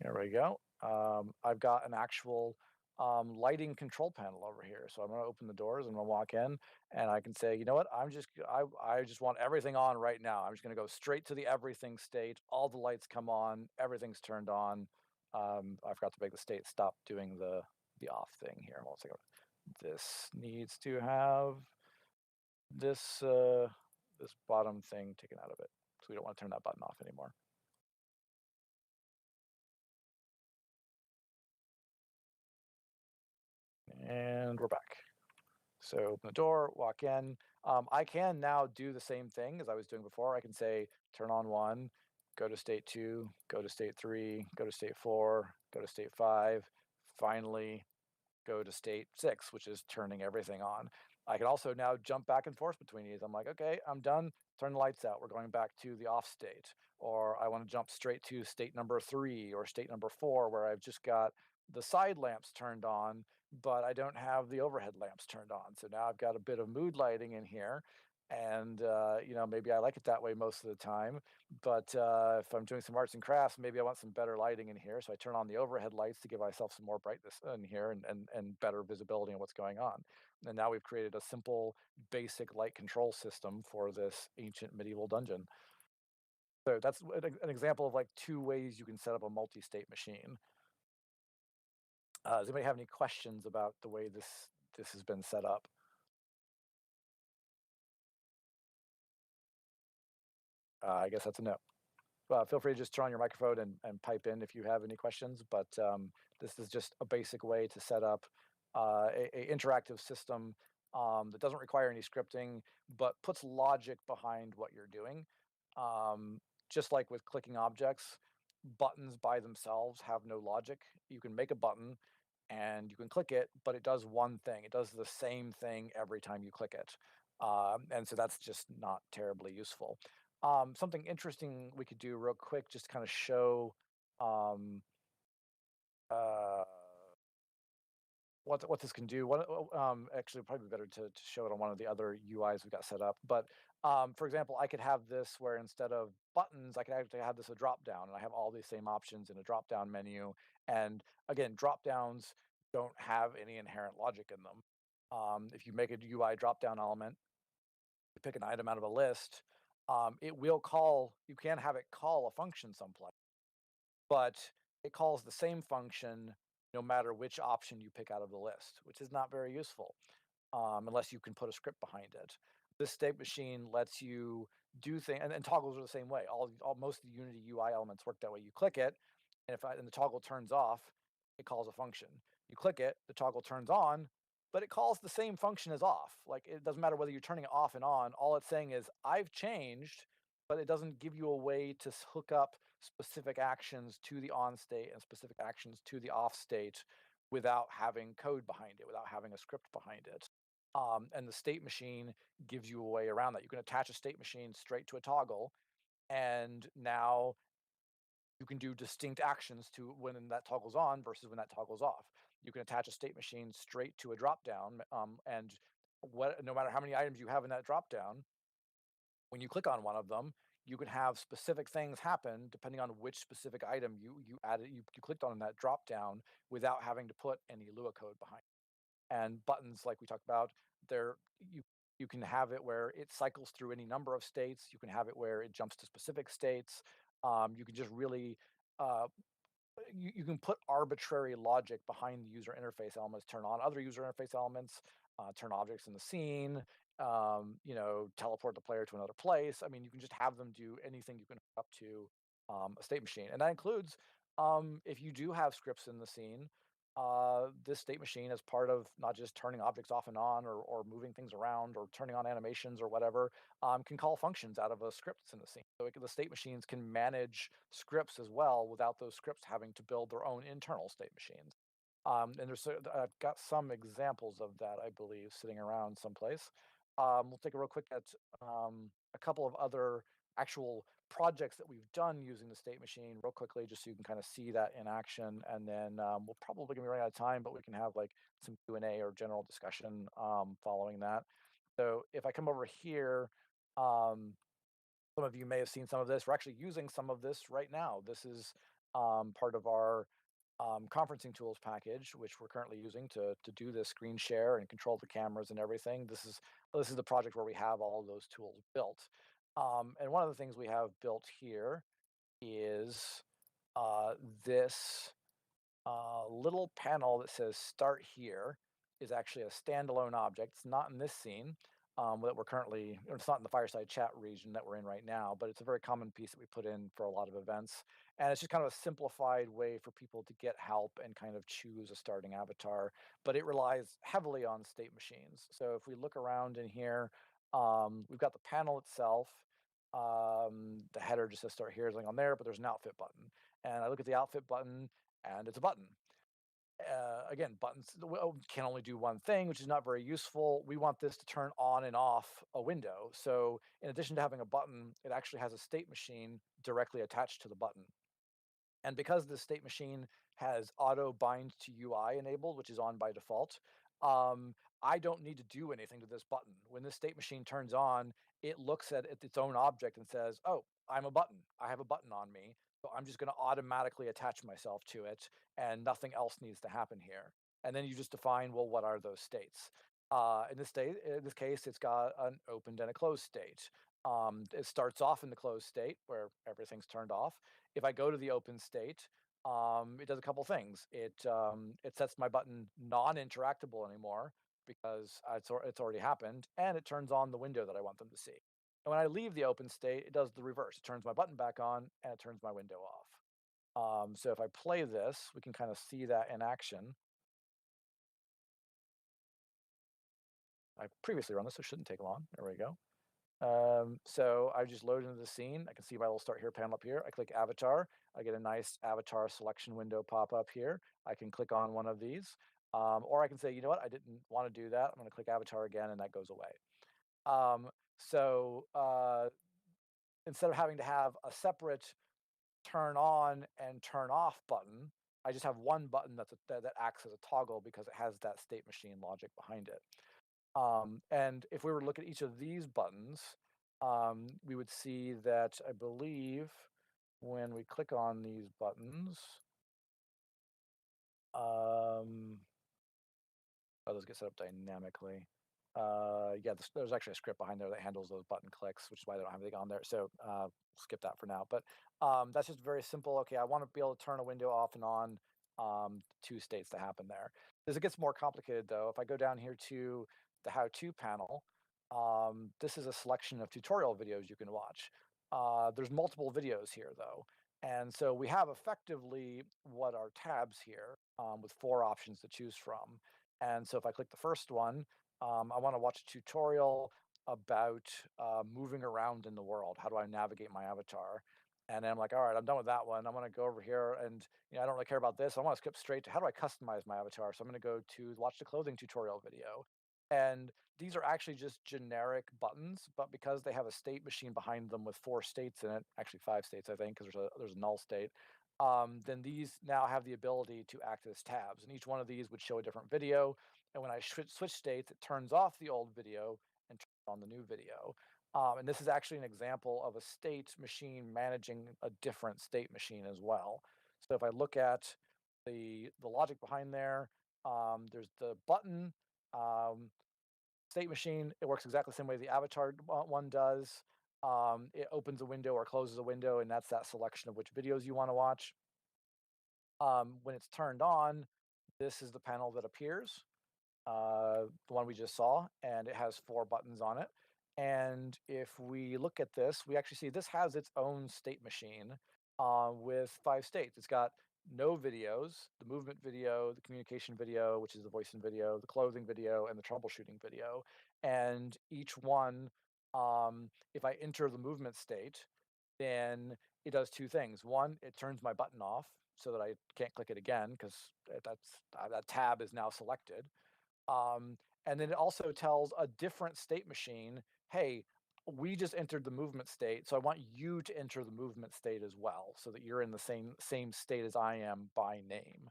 there we go. I've got an actual lighting control panel over here. So I'm going to open the doors and I'm going to walk in, and I can say, you know what? I just want everything on right now. I'm just going to go straight to the everything state. All the lights come on. Everything's turned on. I forgot to make the state stop doing the off thing here. One second. This needs to have this this bottom thing taken out of it. So we don't want to turn that button off anymore. And we're back. So open the door, walk in. I can now do the same thing as I was doing before. I can say turn on 1, go to state 2, go to state 3, go to state 4, go to state 5, finally go to state 6, which is turning everything on. I can also now jump back and forth between these. I'm like, okay, I'm done. Turn the lights out. We're going back to the off state. Or I want to jump straight to state number 3 or state number 4, where I've just got the side lamps turned on, but I don't have the overhead lamps turned on. So now I've got a bit of mood lighting in here. And, maybe I like it that way most of the time. But if I'm doing some arts and crafts, maybe I want some better lighting in here. So I turn on the overhead lights to give myself some more brightness in here and better visibility on what's going on. And now we've created a simple, basic light control system for this ancient medieval dungeon. So that's an example of like 2 ways you can set up a multi-state machine. Does anybody have any questions about the way this has been set up? I guess that's a no. Feel free to just turn on your microphone and pipe in if you have any questions. But this is just a basic way to set up a interactive system that doesn't require any scripting, but puts logic behind what you're doing. Just like with clicking objects, buttons by themselves have no logic. You can make a button, and you can click it, but it does one thing. It does the same thing every time you click it. And so that's just not terribly useful. Something interesting we could do real quick, just to kind of show um, uh, what this can do. Actually, probably better to show it on one of the other UIs we got set up. But for example, I could have this where instead of buttons, I could actually have this a drop down, and I have all these same options in a drop down menu. And again, drop downs don't have any inherent logic in them. If you make a UI drop down element, you pick an item out of a list, it will call. You can have it call a function someplace, but it calls the same function no matter which option you pick out of the list, which is not very useful unless you can put a script behind it. This state machine lets you do things, and toggles are the same way. Most of the Unity UI elements work that way. You click it, and the toggle turns off, it calls a function. You click it, the toggle turns on, but it calls the same function as off. Like it doesn't matter whether you're turning it off and on. All it's saying is I've changed, but it doesn't give you a way to hook up specific actions to the on state and specific actions to the off state without having code behind it, without having a script behind it. And the state machine gives you a way around that. You can attach a state machine straight to a toggle, and now you can do distinct actions to when that toggle's on versus when that toggle's off. You can attach a state machine straight to a drop down, and no matter how many items you have in that drop down, when you click on one of them, you can have specific things happen depending on which specific item you clicked on in that drop down without having to put any Lua code behind. And buttons, like we talked about, there you can have it where it cycles through any number of states. You can have it where it jumps to specific states. You can just really uh, you can put arbitrary logic behind the user interface elements, turn on other user interface elements, turn objects in the scene, teleport the player to another place. I mean, you can just have them do anything you can hook up to a state machine. And that includes if you do have scripts in the scene, this state machine as part of not just turning objects off and on or moving things around or turning on animations or whatever, can call functions out of a script that's in the scene. So the state machines can manage scripts as well without those scripts having to build their own internal state machines. And I've got some examples of that, I believe, sitting around someplace. We'll take a real quick at a couple of other actual projects that we've done using the state machine real quickly, just so you can kind of see that in action. And then we'll probably gonna be running out of time, but we can have like some Q&A or general discussion following that. So if I come over here, some of you may have seen some of this. We're actually using some of this right now. This is part of our conferencing tools package, which we're currently using to do this screen share and control the cameras and everything. This is the project where we have all of those tools built. And one of the things we have built here is this little panel that says "Start Here" is actually a standalone object. It's not in this scene that we're currently, or it's not in the fireside chat region that we're in right now, but it's a very common piece that we put in for a lot of events. And it's just kind of a simplified way for people to get help and kind of choose a starting avatar, but it relies heavily on state machines. So if we look around in here, we've got the panel itself. The header just says "Start Here" is on there, but there's an outfit button. And I look at the outfit button, and it's a button. Again, buttons can only do one thing, which is not very useful. We want this to turn on and off a window. So in addition to having a button, it actually has a state machine directly attached to the button. And because the state machine has auto bind to UI enabled, which is on by default, I don't need to do anything to this button. When this state machine turns on, it looks at its own object and says, "Oh, I'm a button. I have a button on me. So I'm just going to automatically attach myself to it, and nothing else needs to happen here." And then you just define, well, what are those states? In this case, it's got an opened and a closed state. It starts off in the closed state where everything's turned off. If I go to the open state, it does a couple things. It sets my button non-interactable anymore because it's already happened, and it turns on the window that I want them to see. And when I leave the open state, it does the reverse. It turns my button back on, and it turns my window off. So if I play this, we can kind of see that in action. I previously run this, so it shouldn't take long. There we go. So I just load into the scene. I can see my little start here panel up here. I click avatar. I get a nice avatar selection window pop up here. I can click on one of these. Or I can say, you know what, I didn't want to do that. I'm going to click avatar again and that goes away. Um, so instead of having to have a separate turn on and turn off button, I just have one button that acts as a toggle because it has that state machine logic behind it. And if we were to look at each of these buttons, we would see that I believe when we click on these buttons, oh, those get set up dynamically. Yeah, there's actually a script behind there that handles those button clicks, which is why they don't have anything on there. So skip that for now. But that's just very simple. Okay, I want to be able to turn a window off and on. Two states that happen there. As it gets more complicated, though, if I go down here to the how-to panel, this is a selection of tutorial videos you can watch. There's multiple videos here, though. And so we have effectively what are tabs here with 4 options to choose from. And so if I click the first one, I want to watch a tutorial about moving around in the world. How do I navigate my avatar? And then I'm like, all right, I'm done with that one. I'm going to go over here and I don't really care about this. I want to skip straight to how do I customize my avatar? So I'm going to go to watch the clothing tutorial video. And these are actually just generic buttons, but because they have a state machine behind them with 4 states in it, actually 5 states, I think, because there's a null state, then these now have the ability to act as tabs. And each one of these would show a different video. And when I switch states, it turns off the old video and turns on the new video. And this is actually an example of a state machine managing a different state machine as well. So if I look at the logic behind there, there's the button state machine. It works exactly the same way the avatar one does. It opens a window or closes a window, and that's that selection of which videos you want to watch. When it's turned on, this is the panel that appears, the one we just saw, and it has 4 buttons on it. And if we look at this, we actually see this has its own state machine with 5 states. It's got no videos, the movement video, the communication video, which is the voice and video, the clothing video, and the troubleshooting video. And each one, if I enter the movement state, then it does 2 things. One, it turns my button off so that I can't click it again because that tab is now selected. And then it also tells a different state machine, hey, we just entered the movement state, so I want you to enter the movement state as well, so that you're in the same state as I am by name.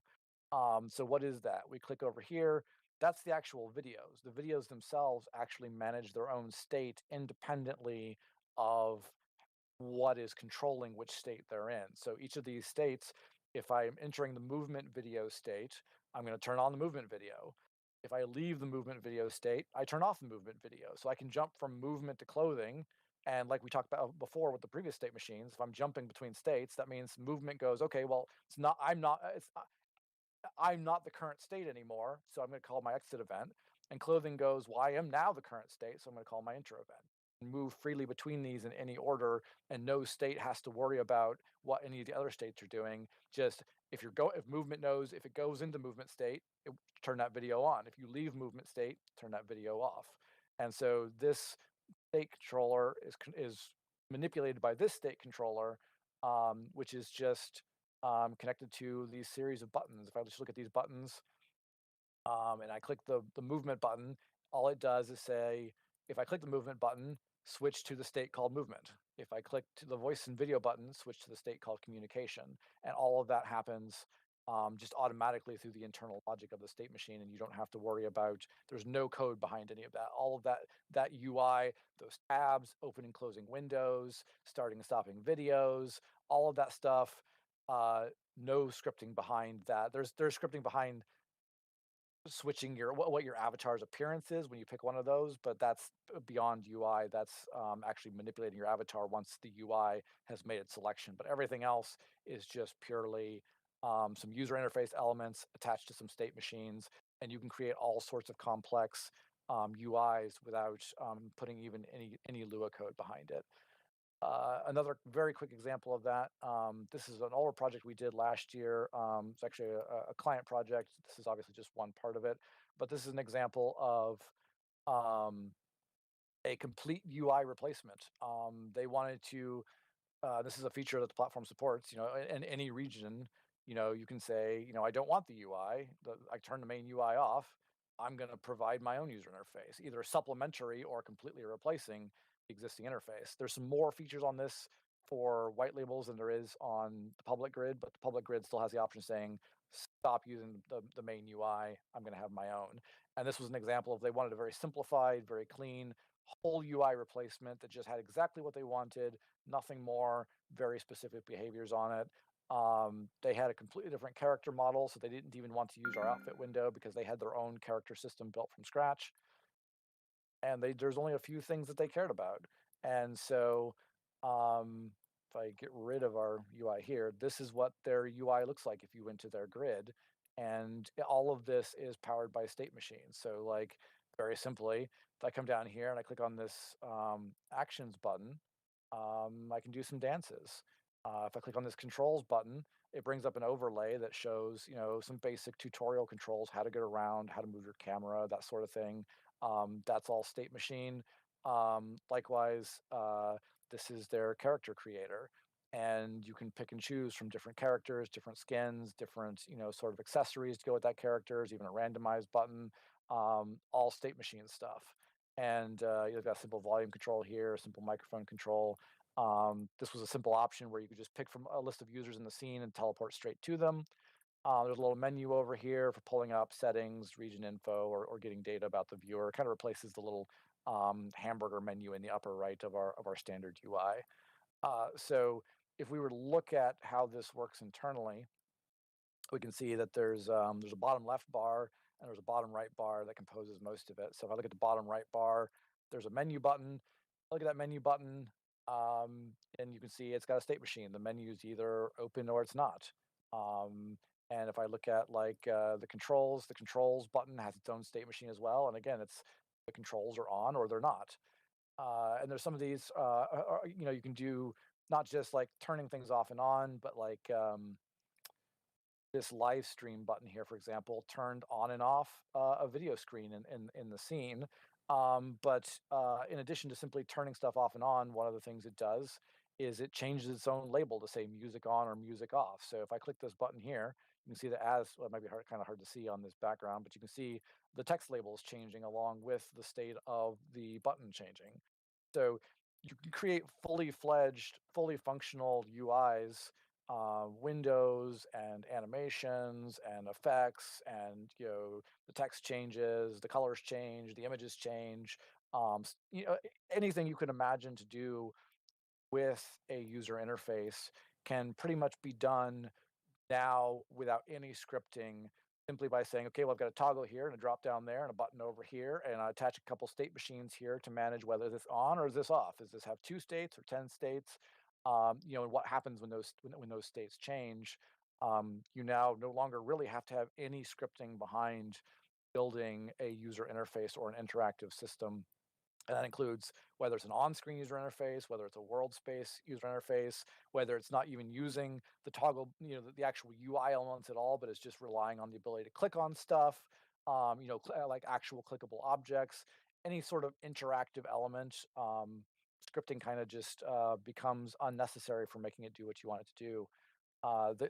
So what is that? We click over here. That's the actual videos. The videos themselves actually manage their own state independently of what is controlling which state they're in. So each of these states, if I'm entering the movement video state, I'm going to turn on the movement video. If I leave the movement video state, I turn off the movement video. So I can jump from movement to clothing. And like we talked about before with the previous state machines, if I'm jumping between states, that means movement goes, okay, well, I'm not the current state anymore. So I'm going to call my exit event. And clothing goes, well, I am now the current state. So I'm going to call my enter event. And move freely between these in any order, and no state has to worry about what any of the other states are doing. Just if movement knows if it goes into movement state, turn that video on. If you leave movement state, turn that video off. And so this state controller is manipulated by this state controller, which is just connected to these series of buttons. If I just look at these buttons, and I click the movement button, all it does is say, if I click the movement button, switch to the state called movement. If I click to the voice and video button, switch to the state called communication. And all of that happens just automatically through the internal logic of the state machine, and you don't have to worry about, there's no code behind any of that. All of that UI, those tabs, opening, closing windows, starting and stopping videos, all of that stuff, no scripting behind that. There's scripting behind switching what your avatar's appearance is when you pick one of those, but that's beyond UI. That's actually manipulating your avatar once the UI has made its selection. But everything else is just purely some user interface elements attached to some state machines, and you can create all sorts of complex UIs without putting even any Lua code behind it. Another very quick example of that, this is an older project we did last year. It's actually a client project. This is obviously just one part of it, but this is an example of a complete UI replacement. They wanted to. This is a feature that the platform supports. In any region, you can say, I don't want the UI. I turn the main UI off. I'm going to provide my own user interface, either supplementary or completely replacing the existing interface. There's some more features on this for white labels than there is on the public grid, but the public grid still has the option saying, stop using the main UI. I'm going to have my own. And this was an example of they wanted a very simplified, very clean, whole UI replacement that just had exactly what they wanted, nothing more, very specific behaviors on it. They had a completely different character model, so they didn't even want to use our outfit window because they had their own character system built from scratch. And there's only a few things that they cared about. And so if I get rid of our UI here, this is what their UI looks like if you went to their grid. And all of this is powered by state machines. So like very simply, if I come down here and I click on this actions button, I can do some dances. If I click on this controls button, it brings up an overlay that shows, some basic tutorial controls, how to get around, how to move your camera, that sort of thing. That's all state machine. Likewise, this is their character creator. And you can pick and choose from different characters, different skins, different, sort of accessories to go with that characters, even a randomized button, all state machine stuff. And you've got simple volume control here, simple microphone control. This was a simple option where you could just pick from a list of users in the scene and teleport straight to them. There's a little menu over here for pulling up settings, region info, or getting data about the viewer. It kind of replaces the little hamburger menu in the upper right of our standard UI. So if we were to look at how this works internally, we can see that there's a bottom left bar and there's a bottom right bar that composes most of it. So if I look at the bottom right bar, there's a menu button. Look at that menu button, and you can see it's got a state machine. The menu is either open or it's not. And if I look at like the controls button has its own state machine as well. And again, it's the controls are on or they're not. And there's some of these, you can do not just like turning things off and on, but like this live stream button here, for example, turned on and off a video screen in the scene. But in addition to simply turning stuff off and on, one of the things it does is it changes its own label to say music on or music off. So if I click this button here, you can see that it might be kind of hard to see on this background, but you can see the text label is changing along with the state of the button changing. So you can create fully fledged, fully functional UIs, windows and animations and effects, and the text changes, the colors change, the images change. Anything you can imagine to do with a user interface can pretty much be done now without any scripting, simply by saying, okay, well, I've got a toggle here and a drop down there and a button over here, and I attach a couple state machines here to manage whether this on or is this off. Does this have 2 states or 10 states? And what happens when those states change? You now no longer really have to have any scripting behind building a user interface or an interactive system. And that includes whether it's an on-screen user interface, whether it's a world space user interface, whether it's not even using the toggle, the actual UI elements at all, but it's just relying on the ability to click on stuff, like actual clickable objects, any sort of interactive element. Scripting kind of just becomes unnecessary for making it do what you want it to do.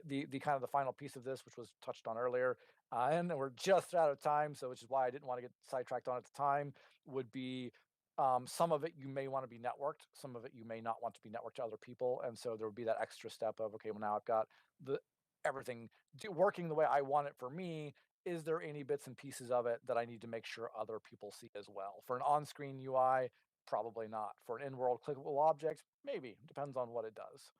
The kind of the final piece of this, which was touched on earlier, and we're just out of time, so which is why I didn't want to get sidetracked on at the time, would be some of it you may want to be networked, some of it you may not want to be networked to other people, and so there would be that extra step of, okay, well now I've got everything working the way I want it for me. Is there any bits and pieces of it that I need to make sure other people see as well? For an on-screen UI, probably not. For an in-world clickable object, maybe. Depends on what it does.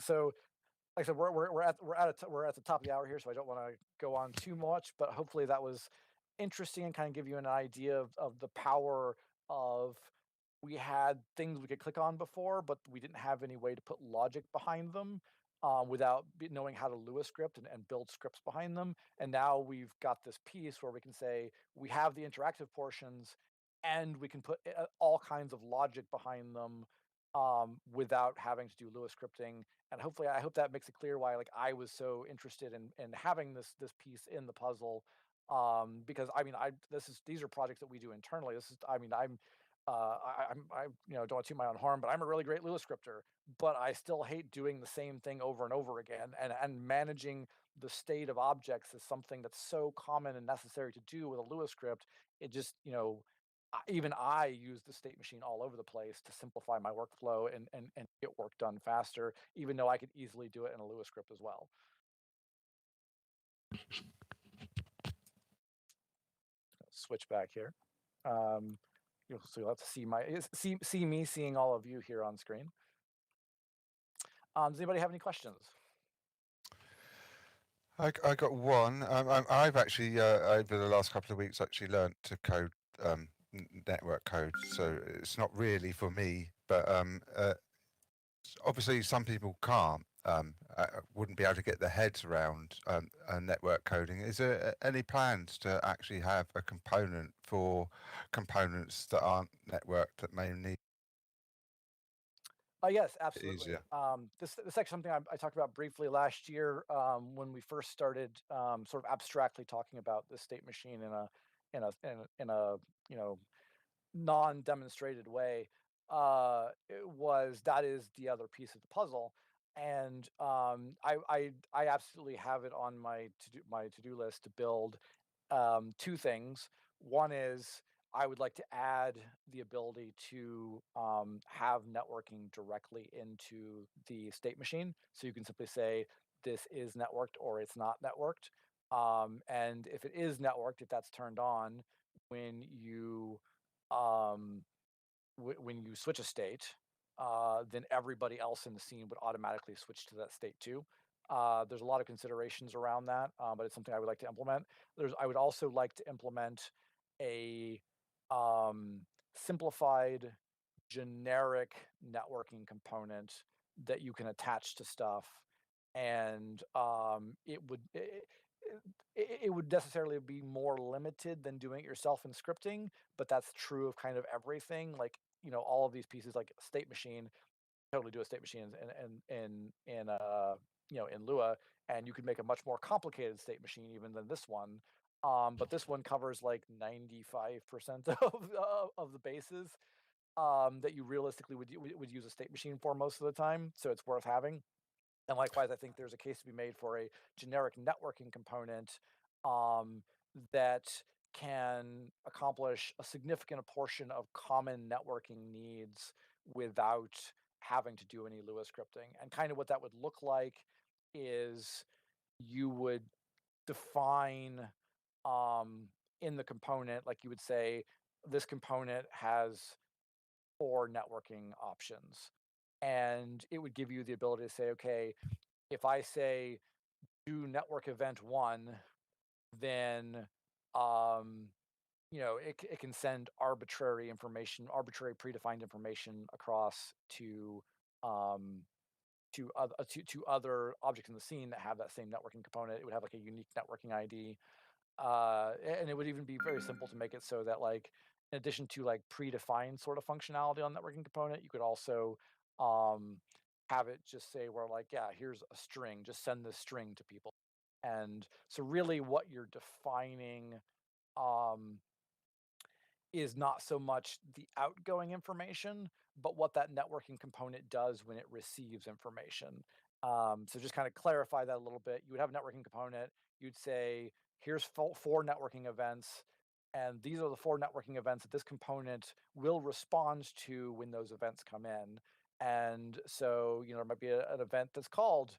So like I said, we're at the top of the hour here, so I don't want to go on too much, but hopefully that was interesting and kind of give you an idea of the power of, we had things we could click on before, but we didn't have any way to put logic behind them without knowing how to Lua script and build scripts behind them. And now we've got this piece where we can say we have the interactive portions and we can put all kinds of logic behind them without having to do Lua scripting. And hopefully, I hope that makes it clear why like I was so interested in having this piece in the puzzle. Because I mean, these are projects that we do internally. I'm don't want to toot my own horn, but I'm a really great Lua scripter, but I still hate doing the same thing over and over again. And managing the state of objects is something that's so common and necessary to do with a Lua script. It just, even I use the state machine all over the place to simplify my workflow and get work done faster, even though I could easily do it in a Lua script as well. Switch back here. You'll have to see me seeing all of you here on screen. Does anybody have any questions? I got one. I've actually over the last couple of weeks actually learned to code network code, so it's not really for me. But obviously, some people can't. Wouldn't be able to get their heads around network coding. Is there any plans to actually have a component for components that aren't networked that may need? Yes, absolutely. Easier. This is actually something I talked about briefly last year when we first started sort of abstractly talking about the state machine in a non-demonstrated way. That is the other piece of the puzzle, and I absolutely have it on my to-do list to build two things. One is I would like to add the ability to have networking directly into the state machine. So you can simply say, this is networked or it's not networked. And if it is networked, if that's turned on, when you um, when you switch a state, then everybody else in the scene would automatically switch to that state too. There's a lot of considerations around that, but it's something I would like to implement. I would also like to implement a um, simplified generic networking component that you can attach to stuff, and it would necessarily be more limited than doing it yourself in scripting, but that's true of kind of everything. Like, all of these pieces, like state machine, totally do a state machine in Lua, and you could make a much more complicated state machine even than this one. But this one covers like 95% of the bases that you realistically would use a state machine for most of the time. So it's worth having. And likewise, I think there's a case to be made for a generic networking component um, that can accomplish a significant portion of common networking needs without having to do any Lua scripting. And kind of what that would look like is you would define in the component, like you would say, this component has 4 networking options. And it would give you the ability to say, okay, if I say do network event 1, then it can send arbitrary information, arbitrary predefined information across to other objects in the scene that have that same networking component. It would have like a unique networking ID, and it would even be very simple to make it so that, like, in addition to like predefined sort of functionality on networking component, you could also um, have it just say where, like, yeah, here's a string, just send this string to people. And so really what you're defining um, is not so much the outgoing information, but what that networking component does when it receives information. So just kind of clarify that a little bit. You would have a networking component. You'd say, here's 4 networking events, and these are the 4 networking events that this component will respond to when those events come in. And so, there might be an event that's called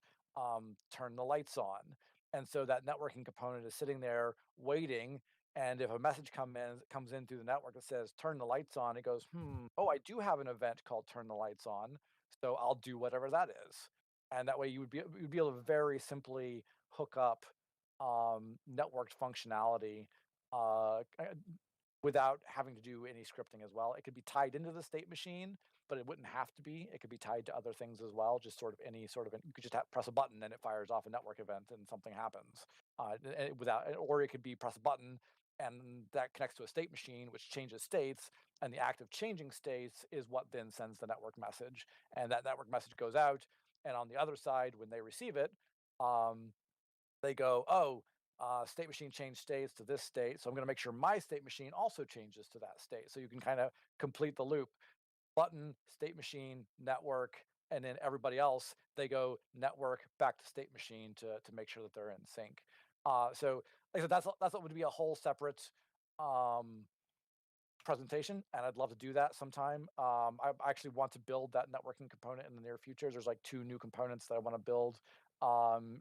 turn the lights on. And so that networking component is sitting there waiting, and if a message comes in through the network that says turn the lights on, it goes, oh, I do have an event called turn the lights on, so I'll do whatever that is. And that way you'd be able to very simply hook up networked functionality uh, without having to do any scripting as well. It could be tied into the state machine, but it wouldn't have to be. It could be tied to other things as well. Just sort of you could just press a button and it fires off a network event and something happens. Or it could be press a button and that connects to a state machine, which changes states, and the act of changing states is what then sends the network message, and that network message goes out, and on the other side, when they receive it, they go, oh, state machine changed states to this state, so I'm going to make sure my state machine also changes to that state. So you can kind of complete the loop. Button, state machine, network, and then everybody else, they go network back to state machine to make sure that they're in sync. So like I said, that's what would be a whole separate presentation, and I'd love to do that sometime. I actually want to build that networking component in the near future. There's like 2 new components that I want to build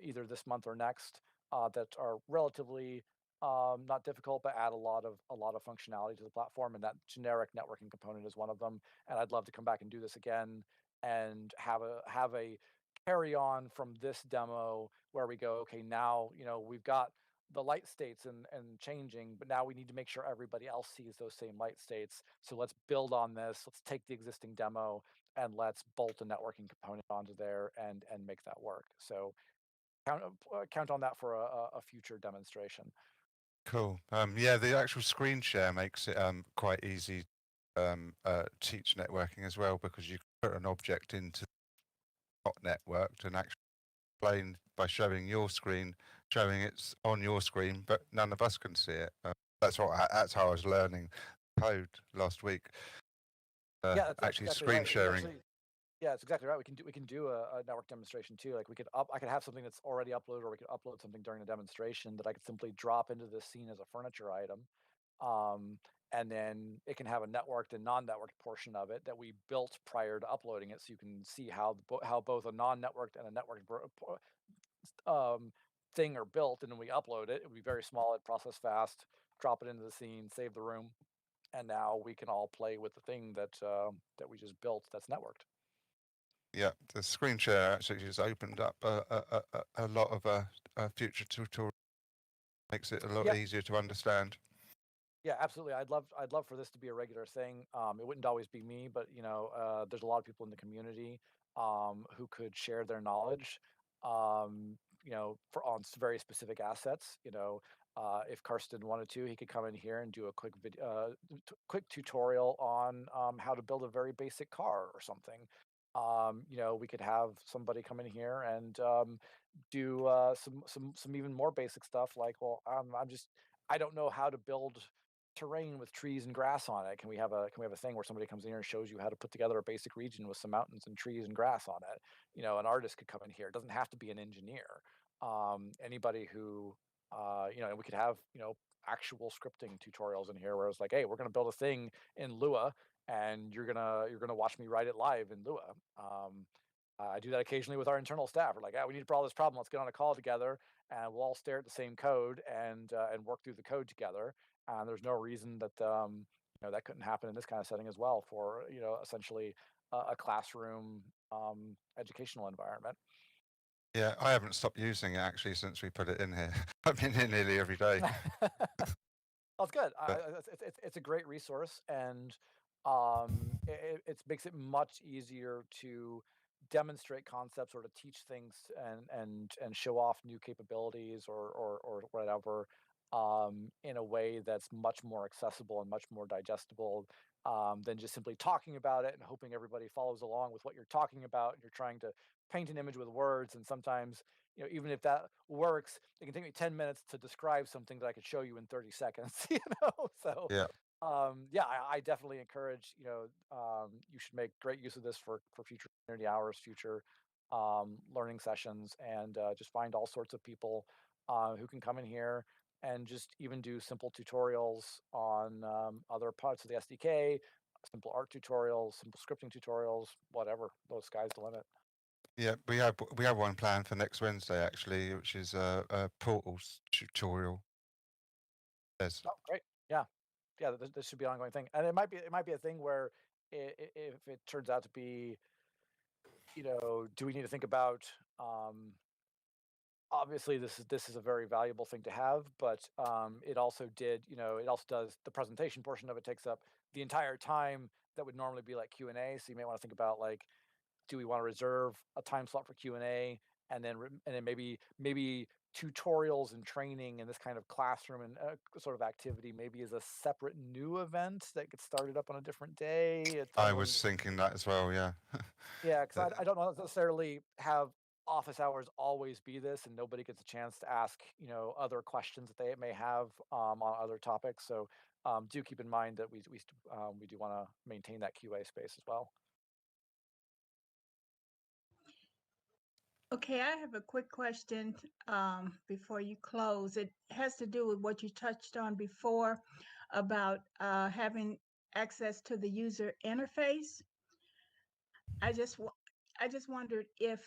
either this month or next that are relatively not difficult, but add a lot of functionality to the platform. And that generic networking component is one of them. And I'd love to come back and do this again and have a carry on from this demo where we go, okay, now we've got the light states and changing, but now we need to make sure everybody else sees those same light states. So let's build on this. Let's take the existing demo and let's bolt a networking component onto there and make that work. So count on that for a future demonstration. Cool. Yeah, the actual screen share makes it quite easy teach networking as well, because you can put an object into not networked and actually explain by showing your screen, showing it's on your screen, but none of us can see it. That's how I was learning code last week. Yeah, that's actually exactly screen right. sharing. Yeah, it's exactly right. We can do a network demonstration too. Like I could have something that's already uploaded, or we could upload something during the demonstration that I could simply drop into this scene as a furniture item. Um, and then it can have a networked and non-networked portion of it that we built prior to uploading it, so you can see how both a non-networked and a networked thing are built. And then we upload it. It would be very small, it'd process fast, drop it into the scene, save the room, and now we can all play with the thing that we just built that's networked. Yeah, the screen share actually just opened up a lot of future tutorial. Makes it a lot easier to understand. Yeah, absolutely. I'd love for this to be a regular thing. It wouldn't always be me, but there's a lot of people in the community who could share their knowledge, for on very specific assets. If Karsten wanted to, he could come in here and do a quick video, quick tutorial on how to build a very basic car or something. We could have somebody come in here and do some even more basic stuff like, well, I don't know how to build terrain with trees and grass on it. Can we have a thing where somebody comes in here and shows you how to put together a basic region with some mountains and trees and grass on it? An artist could come in here. It doesn't have to be an engineer. Anybody who we could have actual scripting tutorials in here where it's like, hey, we're going to build a thing in Lua, and you're gonna watch me write it live in Lua. I do that occasionally with our internal staff. We're like, we need to solve this problem. Let's get on a call together, and we'll all stare at the same code and work through the code together. And there's no reason that that couldn't happen in this kind of setting as well for essentially a classroom educational environment. Yeah, I haven't stopped using it actually since we put it in here. I've been here nearly every day. That's good. But It's a great resource, and it makes it much easier to demonstrate concepts or to teach things and show off new capabilities or whatever in a way that's much more accessible and much more digestible than just simply talking about it and hoping everybody follows along with what you're talking about. And you're trying to paint an image with words, and sometimes even if that works, it can take me 10 minutes to describe something that I could show you in 30 seconds. So yeah, yeah, I definitely encourage, you should make great use of this for future community hours, future learning sessions, and just find all sorts of people who can come in here and just even do simple tutorials on other parts of the SDK, simple art tutorials, simple scripting tutorials, whatever. The sky's the limit. yeah, we have one planned for next Wednesday actually, which is a portals tutorial. Yes. Oh, great. Yeah. Yeah, this should be an ongoing thing. And it might be a thing where if it turns out to be, do we need to think about obviously this is a very valuable thing to have, but it also does the presentation portion of it takes up the entire time that would normally be like Q&A. So you may want to think about like, do we want to reserve a time slot for Q&A, and then maybe tutorials and training and this kind of classroom and sort of activity maybe is a separate new event that gets started up on a different day. I was thinking that as well. Yeah. Yeah, because I don't necessarily have office hours always be this, and nobody gets a chance to ask, other questions that they may have on other topics. So do keep in mind that we do want to maintain that QA space as well. Okay, I have a quick question before you close. It has to do with what you touched on before about having access to the user interface. I just wondered if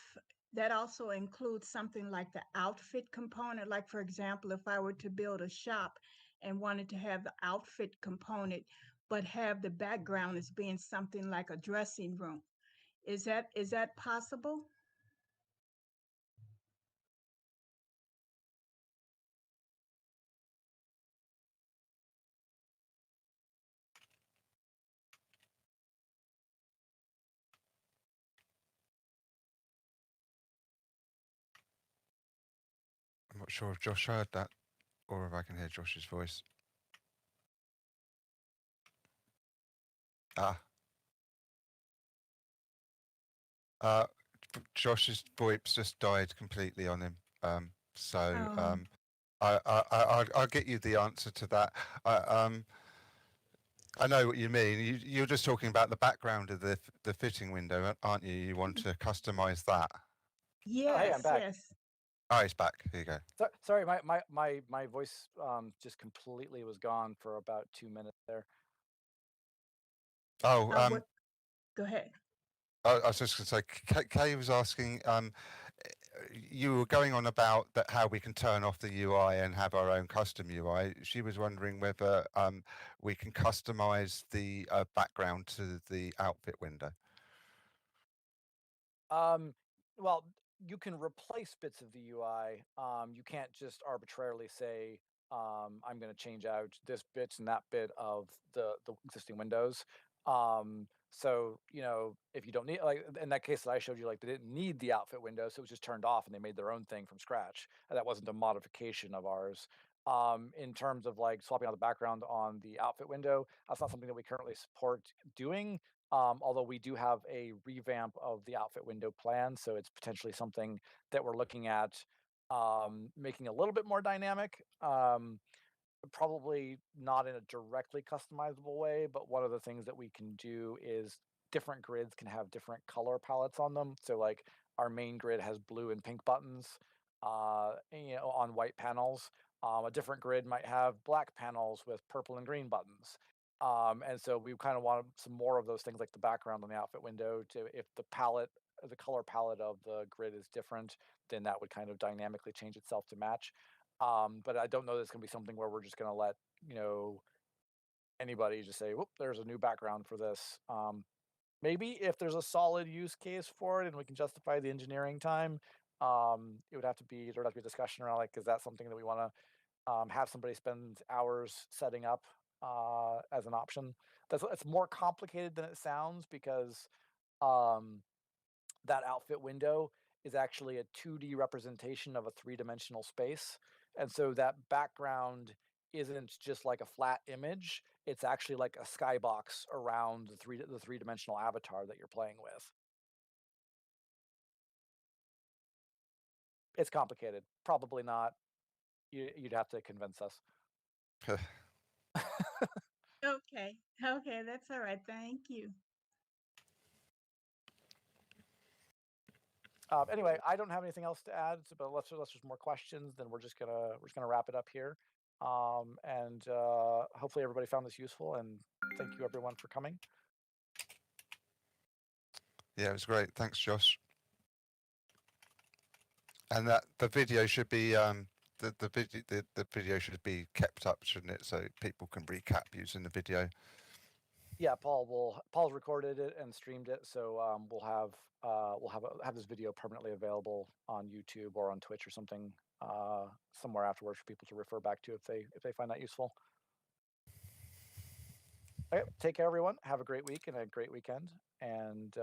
that also includes something like the outfit component. Like, for example, if I were to build a shop and wanted to have the outfit component, but have the background as being something like a dressing room. Is that possible? I'm not sure if Josh heard that or if I can hear Josh's voice. Josh's VoIP's just died completely on him. Oh. I'll get you the answer to that. I know what you mean. You're just talking about the background of the fitting window, aren't you? You want to customize that. Yes, Oh, hey, I'm back. yes. Oh, he's back. Here you go. Sorry, my voice just completely was gone for about 2 minutes there. Oh, Go ahead. I was just going to say, Kay was asking, you were going on about that how we can turn off the UI and have our own custom UI. She was wondering whether we can customize the background to the outfit window. Well, you can replace bits of the UI. You can't just arbitrarily say, I'm going to change out this bit and that bit of the existing windows. So, if you don't need, like in that case that I showed you, like they didn't need the outfit window, so it was just turned off and they made their own thing from scratch. And that wasn't a modification of ours. In terms of like swapping out the background on the outfit window, that's not something that we currently support doing. Although we do have a revamp of the outfit window plan, so it's potentially something that we're looking at making a little bit more dynamic. Probably not in a directly customizable way, but one of the things that we can do is different grids can have different color palettes on them. So like our main grid has blue and pink buttons, on white panels. A different grid might have black panels with purple and green buttons. And so we kind of want some more of those things like the background on the outfit window to, if the color palette of the grid is different, then that would kind of dynamically change itself to match. But I don't know that it's going to be something where we're just going to let, anybody just say, whoop, there's a new background for this. Maybe if there's a solid use case for it and we can justify the engineering time, there'd have to be a discussion around like, is that something that we want to have somebody spend hours setting up as an option? It's more complicated than it sounds because that outfit window is actually a 2D representation of a three-dimensional space. And so that background isn't just like a flat image, it's actually like a skybox around the three-dimensional avatar that you're playing with. It's complicated. Probably not. You'd have to convince us. Okay. Okay, that's all right. Thank you. Anyway, I don't have anything else to add, but unless there's more questions, then we're just gonna wrap it up here. And hopefully everybody found this useful, and thank you everyone for coming. Yeah, it was great. Thanks, Josh. And that the video should be the video should be kept up, shouldn't it? So people can recap using the video. Yeah, Paul's recorded it and streamed it, so we'll have this video permanently available on YouTube or on Twitch or something somewhere afterwards for people to refer back to if they find that useful. Okay, take care, everyone. Have a great week and a great weekend, and